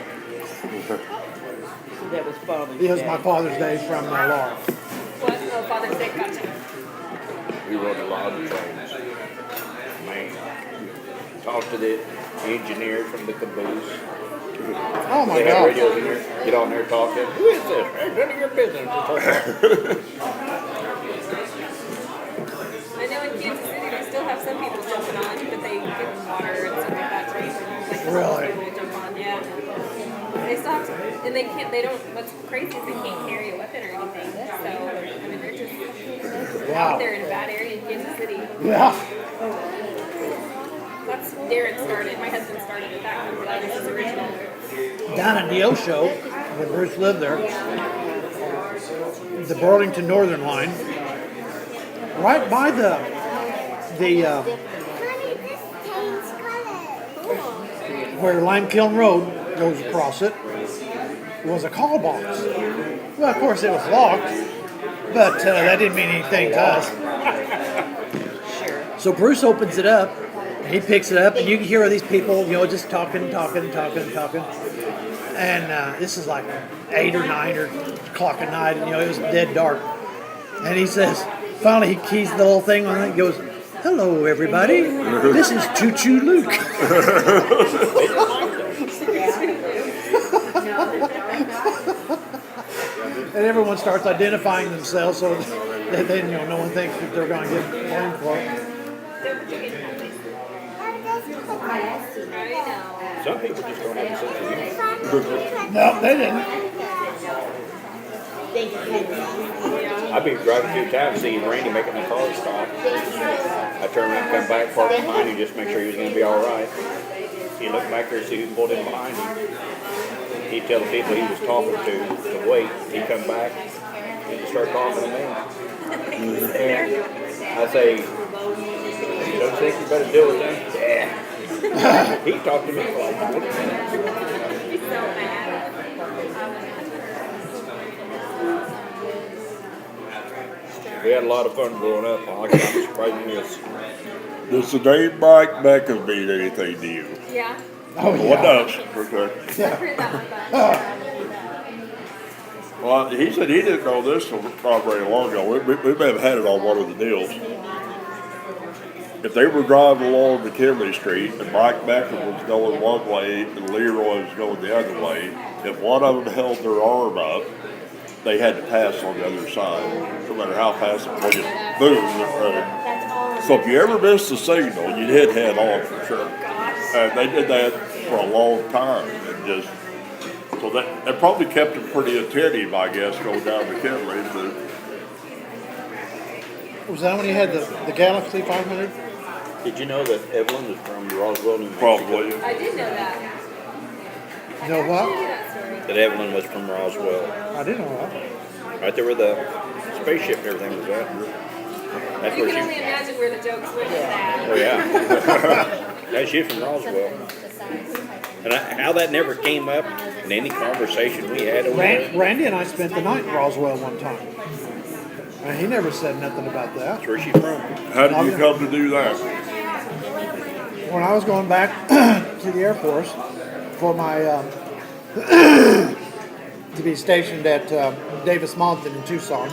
[SPEAKER 6] That was Father's
[SPEAKER 1] It was
[SPEAKER 6] Day.
[SPEAKER 1] my Father's Day from Laura.
[SPEAKER 4] What? Oh, Father's Day, gotcha.
[SPEAKER 2] We rode a lot of trains. Man. Talk to the engineer from the caboose.
[SPEAKER 1] Oh my
[SPEAKER 2] They have
[SPEAKER 1] God.
[SPEAKER 2] radios in there. Get on there, talk to them. Who is this? Hey, none of your business.
[SPEAKER 4] I know in Kansas City they still have some people jumping on, but they give them water and stuff like that, right? Like,
[SPEAKER 1] Really?
[SPEAKER 4] people jump on, yeah. They still have to, and they can't, they don't, what's crazy is they can't carry a weapon or anything. So, I mean, they're just
[SPEAKER 1] Wow.
[SPEAKER 4] out there in a bad area in Kansas City.
[SPEAKER 1] Yeah.
[SPEAKER 4] That's Darren started. My husband started with that one. That was his original.
[SPEAKER 1] Down at the O Show, when Bruce lived there, the Burlington Northern Line, right by the where Lime Kiln Road goes across it, was a call box. Well, of course it was locked, but that didn't mean anything to us. So Bruce opens it up, and he picks it up, and you can hear these people, you know, just talking. And this is like 8 or 9 o'clock at night, and you know, it was dead dark. And he says, finally he keys the little thing on it, and goes, hello everybody, this is Choo Choo Luke. And everyone starts identifying themselves so that then, you know, no one thinks that they're going to get blamed for it.
[SPEAKER 2] Some people just don't have a sense of humor.
[SPEAKER 1] No, they didn't.
[SPEAKER 2] I've been driving through town seeing Randy making the car stop. I turn around, come back, park behind him, just make sure he was going to be all right. He looked back there, see who pulled in behind him. He'd tell the people he was talking to wait. He'd come back and start talking to me. I say, you don't think you better deal with them? Yeah. He talked to me for like 20 minutes. We had a lot of fun growing up. I'm surprised you missed.
[SPEAKER 3] Does the name Mike Mecca mean anything to you?
[SPEAKER 4] Yeah.
[SPEAKER 1] Oh,
[SPEAKER 3] What
[SPEAKER 1] yeah.
[SPEAKER 3] does? Okay.
[SPEAKER 4] I've heard that one, but
[SPEAKER 3] Well, he said he didn't know this till not very long ago. We may have had it on one of the deals. if they were driving along McKinley Street and Mike Becker was going one way and Leroy was going the other way, if one of them held their arm up, they had to pass on the other side, no matter how fast it was. Boom. So if you ever missed the signal, you'd hit head on for sure. And they did that for a long time. And just so that probably kept them pretty attentive, I guess, going down McKinley. But
[SPEAKER 1] Was that when you had the Galaxy 500?
[SPEAKER 2] Did you know that Evelyn is from Roswell, New Mexico?
[SPEAKER 3] probably.
[SPEAKER 4] I did know that.
[SPEAKER 1] You know what?
[SPEAKER 4] That story.
[SPEAKER 2] That Evelyn was from Roswell.
[SPEAKER 1] I didn't know that.
[SPEAKER 2] Right there where the spaceship and everything was at. That's
[SPEAKER 4] You
[SPEAKER 2] where
[SPEAKER 4] can only
[SPEAKER 2] she.
[SPEAKER 4] imagine where the jokes went with that.
[SPEAKER 2] Oh yeah. Yeah, she's from Roswell. And how that never came up in any conversation we had over there.
[SPEAKER 1] Randy and I spent the night in Roswell one time. And he never said nothing about that.
[SPEAKER 2] That's where she's from.
[SPEAKER 3] How did you come to do that?
[SPEAKER 1] When I was going back to the Air Force for my to be stationed at Davis Monthan in Tucson,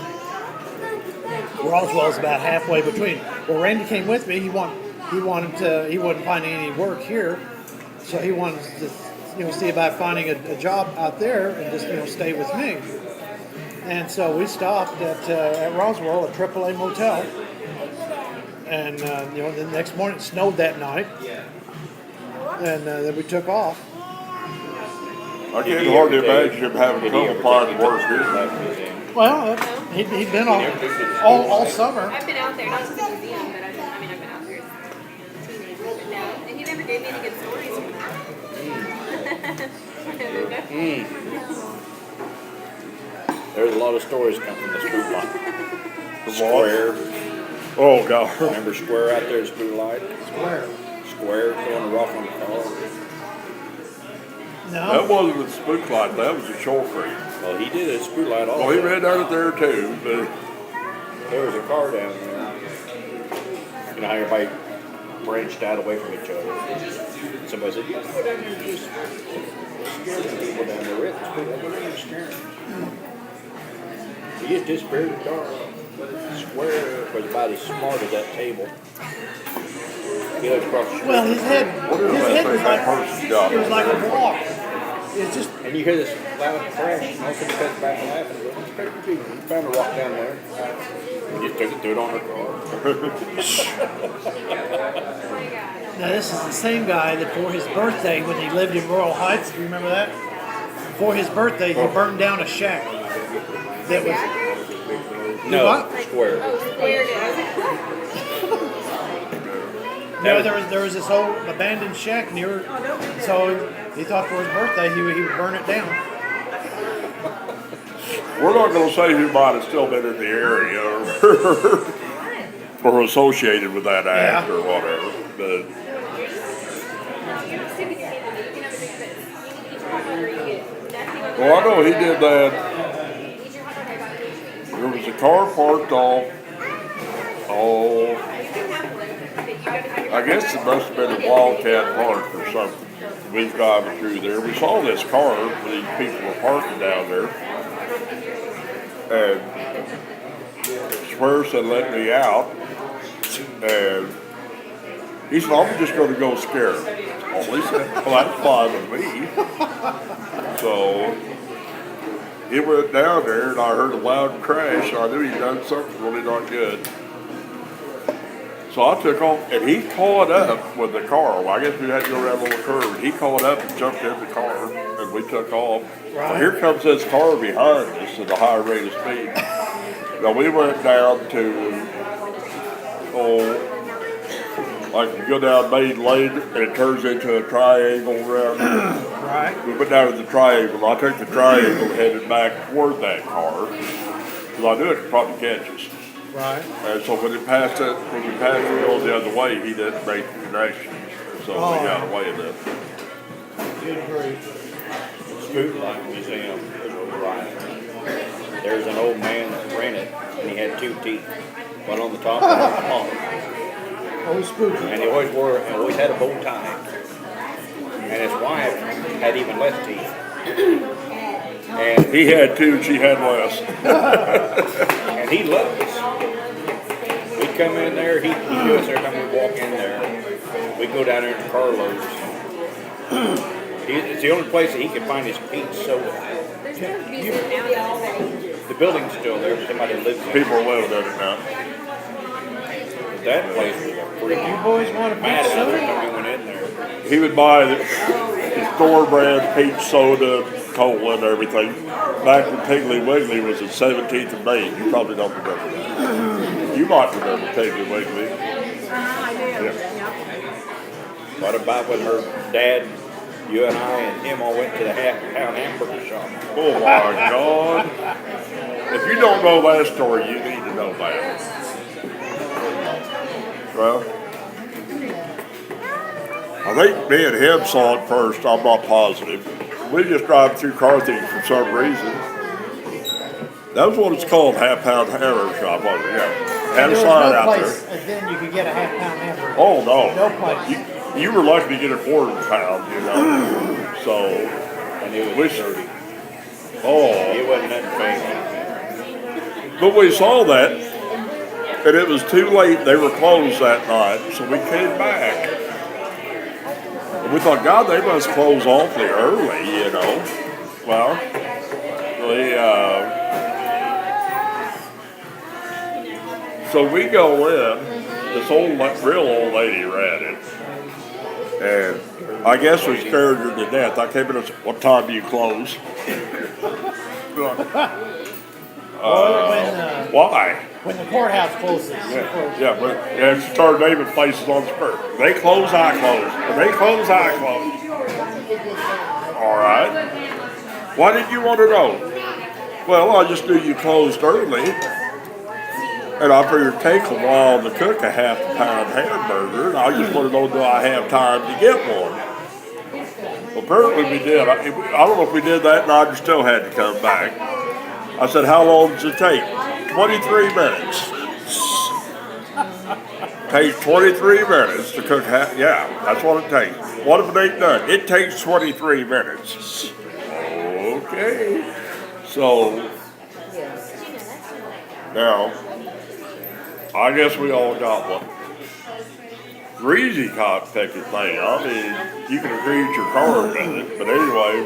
[SPEAKER 1] Roswell's about halfway between. Well, Randy came with me. He wasn't finding any work here, so he wanted to see about finding a job out there and just stay with me. And so we stopped at Roswell, a AAA motel. And, the next morning it snowed that night. And then we took off.
[SPEAKER 3] I can't hardly imagine him having trouble finding work here.
[SPEAKER 1] Well, he'd been all summer.
[SPEAKER 4] I've been out there, not to the museum, but I've been out there as a teenager. But no, and he never gave me any good stories from that.
[SPEAKER 2] There's a lot of stories come from the spook light.
[SPEAKER 3] The
[SPEAKER 2] Square.
[SPEAKER 3] Oh, God.
[SPEAKER 2] Remember Square out there, the spook light?
[SPEAKER 1] Where?
[SPEAKER 2] Square throwing a rock on the car.
[SPEAKER 1] No.
[SPEAKER 3] That wasn't a spook light, that was a shore creek.
[SPEAKER 2] Well, he did a spook light also.
[SPEAKER 3] Well, he ran out there too, but
[SPEAKER 2] There was a car down there. You know how everybody branched out away from each other. Somebody said, "You go down there and just scare the people down there. Let's go down there and scare them." He just disappeared in the car. Square was about as smart as that table. He looked across the street.
[SPEAKER 1] Well, his head was
[SPEAKER 3] that person's job.
[SPEAKER 1] it was like a block. It's just
[SPEAKER 2] And you hear this loud crash, and all of a sudden he cuts back and laughing. He goes, "Inspector G, he found a rock down there." He just took it, threw it on her car.
[SPEAKER 1] now this is the same guy that for his birthday when he lived in Royal Heights. Do you remember that? For his birthday, he burned down a shack. That was
[SPEAKER 2] No,
[SPEAKER 1] what?
[SPEAKER 2] Square.
[SPEAKER 4] Oh, squared it. I was like, what?
[SPEAKER 1] there was this old abandoned shack near. So he thought for his birthday he would burn it down.
[SPEAKER 3] we're not going to say who might have still been in the area or associated with that act
[SPEAKER 1] Yeah.
[SPEAKER 3] or whatever. But
[SPEAKER 4] You're sticking your hand in it. You can have a big bit. You can eat your hot dog or you get nothing on the
[SPEAKER 3] well, I know he did that.
[SPEAKER 4] Eat your hot dog or about it.
[SPEAKER 3] There was a car parked off. Oh,
[SPEAKER 4] You can have one, but you gotta have your
[SPEAKER 3] I guess it must have been a Wildcat Park or something. We was driving through there. We saw this car where these people were parking down there. And Square said, "Let me out." And he said, "I'm just going to go scare him." Well, he said, "Well, that's fine with me." So he went down there and I heard a loud crash. So I knew he'd done something really not good. So I took off, and he caught up with the car. Well, I guess we had to go around a little curve. And he caught up and jumped in the car, and we took off. Well, here comes this car behind us at a high rate of speed. Now, we went down to, like you go down Main Lane, and it turns into a triangle around there.
[SPEAKER 1] Right.
[SPEAKER 3] We went down to the triangle. I took the triangle headed back toward that car, because I knew it could probably catch us.
[SPEAKER 1] Right.
[SPEAKER 3] And so when we passed it going the other way, he didn't make the connection. So we got away with it.
[SPEAKER 1] Good grief.
[SPEAKER 2] Spook Light Museum was over right. There's an old man that ran it, and he had two teeth, one on the top and one on the bottom.
[SPEAKER 1] Oh, spooky.
[SPEAKER 2] And he always had a bow tie. And his wife had even less teeth. And
[SPEAKER 3] He had two, she had less.
[SPEAKER 2] and he loved us. We come in there, he do us every time we walk in there. We go down there to Carlos. It's the only place that he can find his peach soda. The building's still there, but somebody lives there.
[SPEAKER 3] People are living in it now.
[SPEAKER 2] That place was a freak.
[SPEAKER 1] You boys want a
[SPEAKER 2] Mad
[SPEAKER 1] peach
[SPEAKER 2] at us
[SPEAKER 1] soda?
[SPEAKER 2] every time we went in there.
[SPEAKER 3] He would buy the store brand peach soda, cola, and everything. Back when Piggly Wiggly was at 17th and Main. You probably don't remember that. You might remember Piggly Wiggly.
[SPEAKER 6] I did,
[SPEAKER 3] Yeah.
[SPEAKER 6] yeah.
[SPEAKER 2] What about when her dad, you and I and him all went to the half-pound hamburger shop?
[SPEAKER 3] Oh my God. If you don't know that story, you need to know that. Well, I think me and him saw it first. I'm not positive. We just drive through Carthage for some reason. That was what it's called, half-pound hamburger shop, wasn't it? Yeah. Had a
[SPEAKER 1] There was
[SPEAKER 3] sign
[SPEAKER 1] no
[SPEAKER 3] out
[SPEAKER 1] place,
[SPEAKER 3] there.
[SPEAKER 1] and then you could get a half-pound hamburger.
[SPEAKER 3] Oh, no.
[SPEAKER 1] No place.
[SPEAKER 3] You were lucky to get a quarter pound, you know. So,
[SPEAKER 2] And it was
[SPEAKER 3] Which-
[SPEAKER 2] dirty.
[SPEAKER 3] oh.
[SPEAKER 2] It wasn't nothing fancy.
[SPEAKER 3] But we saw that, and it was too late. They were closed that night, so we came back. And we thought, God, they must close awfully early, you know. Well, so we go in. This real old lady ran it, and I guess we scared her to death. I came in and said, "What time do you close?" Why?
[SPEAKER 1] When the courthouse closes.
[SPEAKER 3] Yeah, but and she started naming places on the spur. They close, I close. When they close, I close. All right. Why did you want to know? Well, I just knew you closed early, and I figured it'd take a while to cook a half-pound hamburger, and I just want to know, do I have time to get one? Well, apparently we did. I don't know if we did that, and I just still had to come back. I said, how long does it take? 23 minutes. Takes 23 minutes to cook half. Yeah, that's what it takes. What if it ain't done? It takes 23 minutes. Okay. So, now, I guess we all got one. Greasy cop ticket thing. I mean, you can agree with your card with it, but anyway,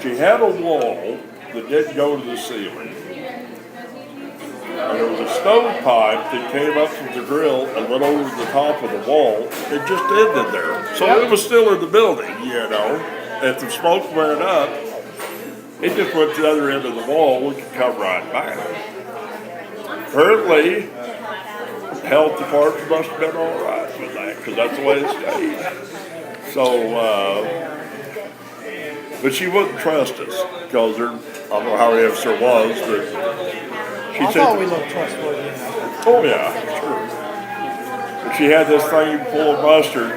[SPEAKER 3] she had a wall that didn't go to the ceiling. And there was a stovepipe that came up from the grill and went over the top of the wall. It just ended there. So it was still in the building, you know. If the smoke went up, it just went to the other end of the wall. We could come right back. Apparently, the health department must have been all right with that, because that's the way it stayed. So, but she wouldn't trust us, because I don't know how else there was, but she
[SPEAKER 1] I
[SPEAKER 3] said,
[SPEAKER 1] thought we looked trustworthy enough.
[SPEAKER 3] oh yeah, sure. But she had this thing full of mustard,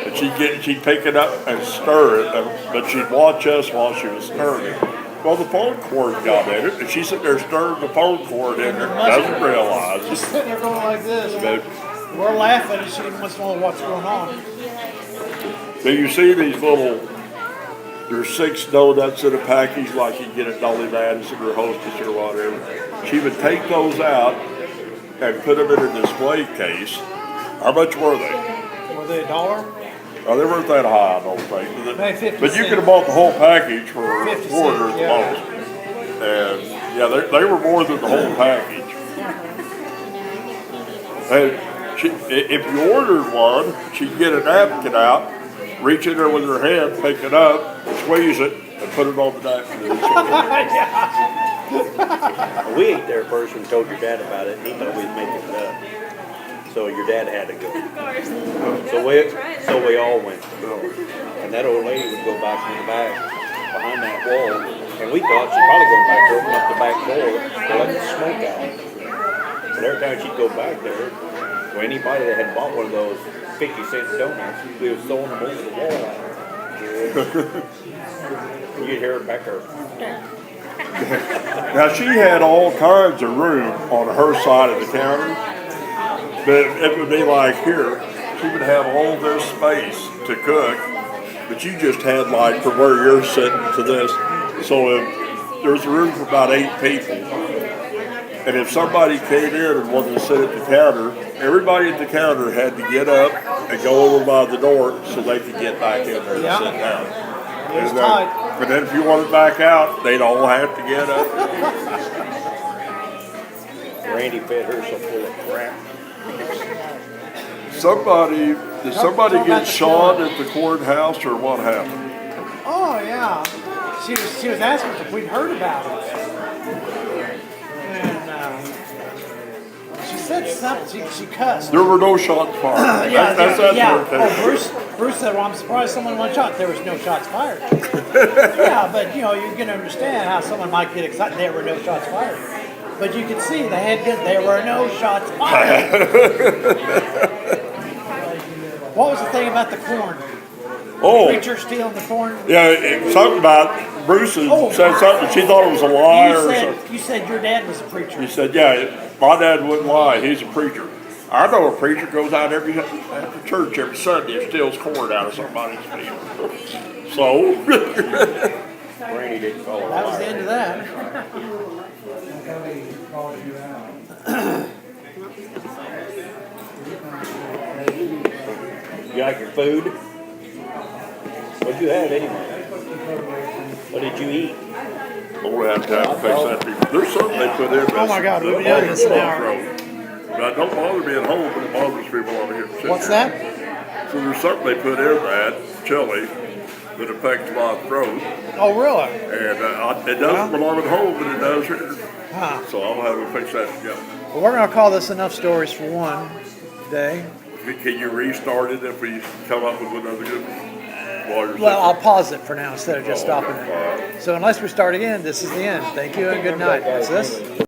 [SPEAKER 3] and she'd pick it up and stir it, but she'd watch us while she was stirring it. Well, the phone cord got in it, and she's sitting there stirring the phone cord in there, doesn't realize
[SPEAKER 1] She's
[SPEAKER 3] it.
[SPEAKER 1] sitting there going like this.
[SPEAKER 3] But
[SPEAKER 1] We're laughing, and she must know what's going on.
[SPEAKER 3] so you see these little, there's 6 donuts in a package like you get at Dolly Madison or Hostess or whatever. She would take those out and put them in a display case. How much were they?
[SPEAKER 1] Were they $1?
[SPEAKER 3] Oh, they weren't that high, I don't think.
[SPEAKER 1] Maybe 50
[SPEAKER 3] But you
[SPEAKER 1] cents.
[SPEAKER 3] could have bought the whole package for a
[SPEAKER 1] 50
[SPEAKER 3] quarter at
[SPEAKER 1] cents,
[SPEAKER 3] the
[SPEAKER 1] yeah.
[SPEAKER 3] most. And yeah, they were more than the whole package. And if you ordered one, she'd get a napkin out, reach in there with her hand, pick it up, squeeze it, and put it on the napkin.
[SPEAKER 7] We ate there first and told your dad about it, and he thought we was making it up. So your dad had to go. So we all went. And that old lady would go back in the back, behind that wall, and we thought she'd probably go back to open up the back door to let the smoke out. But every time she'd go back there, well, anybody that had bought one of those 50-cent donuts, we was throwing them over the wall. You'd hear her back there.
[SPEAKER 3] Now she had all kinds of room on her side of the counter, but it would be like here, she would have all this space to cook, but you just had like from where you're sitting to this, so if there's room for about 8 people, And if somebody came in and wanted to sit at the counter, everybody at the counter had to get up and go over by the door so they could get back in there and
[SPEAKER 1] Yeah.
[SPEAKER 3] sit down.
[SPEAKER 1] It was
[SPEAKER 3] And
[SPEAKER 1] tight.
[SPEAKER 3] then if you wanted back out, they'd all have to get up.
[SPEAKER 7] Randy fed her so full of crap.
[SPEAKER 3] Did somebody
[SPEAKER 1] talk about
[SPEAKER 3] get
[SPEAKER 1] the
[SPEAKER 3] shot
[SPEAKER 1] court.
[SPEAKER 3] at the courthouse or what happened?
[SPEAKER 1] Oh yeah, she was asking us if we'd heard about it, and she said something. She cussed.
[SPEAKER 3] There were no shots fired.
[SPEAKER 1] Yeah,
[SPEAKER 3] That's
[SPEAKER 1] yeah.
[SPEAKER 3] what it
[SPEAKER 1] Oh,
[SPEAKER 3] takes.
[SPEAKER 1] Bruce said, "Well, I'm surprised someone went shot. There was no shots fired." Yeah, but you know, you can understand how someone might get excited. There were no shots fired, but you could see they had good. There were no shots fired. What was the thing about the corn?
[SPEAKER 3] Oh,
[SPEAKER 1] Preacher stealing the corn.
[SPEAKER 3] yeah, something about Bruce had
[SPEAKER 1] Oh.
[SPEAKER 3] said something. She thought it was a lie or something.
[SPEAKER 1] You said your dad was a preacher.
[SPEAKER 3] He said, yeah, my dad wouldn't lie. He's a preacher. I know a preacher goes out after church every Sunday and steals corn out of somebody's field. So,
[SPEAKER 7] Randy didn't call her.
[SPEAKER 1] That was the end of that.
[SPEAKER 7] You got your food? What'd you have anyway? What did you eat?
[SPEAKER 3] we'll have time to fix that. There's something they put in.
[SPEAKER 1] Oh my God, we'll be doing this in an hour.
[SPEAKER 3] Now, don't bother me at home, but it bothers people over here.
[SPEAKER 1] What's that?
[SPEAKER 3] So there's something they put in that chili that affects my throat,
[SPEAKER 1] Oh, really?
[SPEAKER 3] and it doesn't belong at home, but it does here.
[SPEAKER 1] Huh.
[SPEAKER 3] So I'll have to fix that together.
[SPEAKER 1] Well, we're going to call this enough stories for one day.
[SPEAKER 3] Can you restart it if we come up with another good one? While you're
[SPEAKER 1] Well, I'll
[SPEAKER 3] sitting
[SPEAKER 1] pause it for now instead of just
[SPEAKER 3] Oh,
[SPEAKER 1] stopping
[SPEAKER 3] okay.
[SPEAKER 1] it. So unless we start again, this is the end. Thank you and good night. What's this?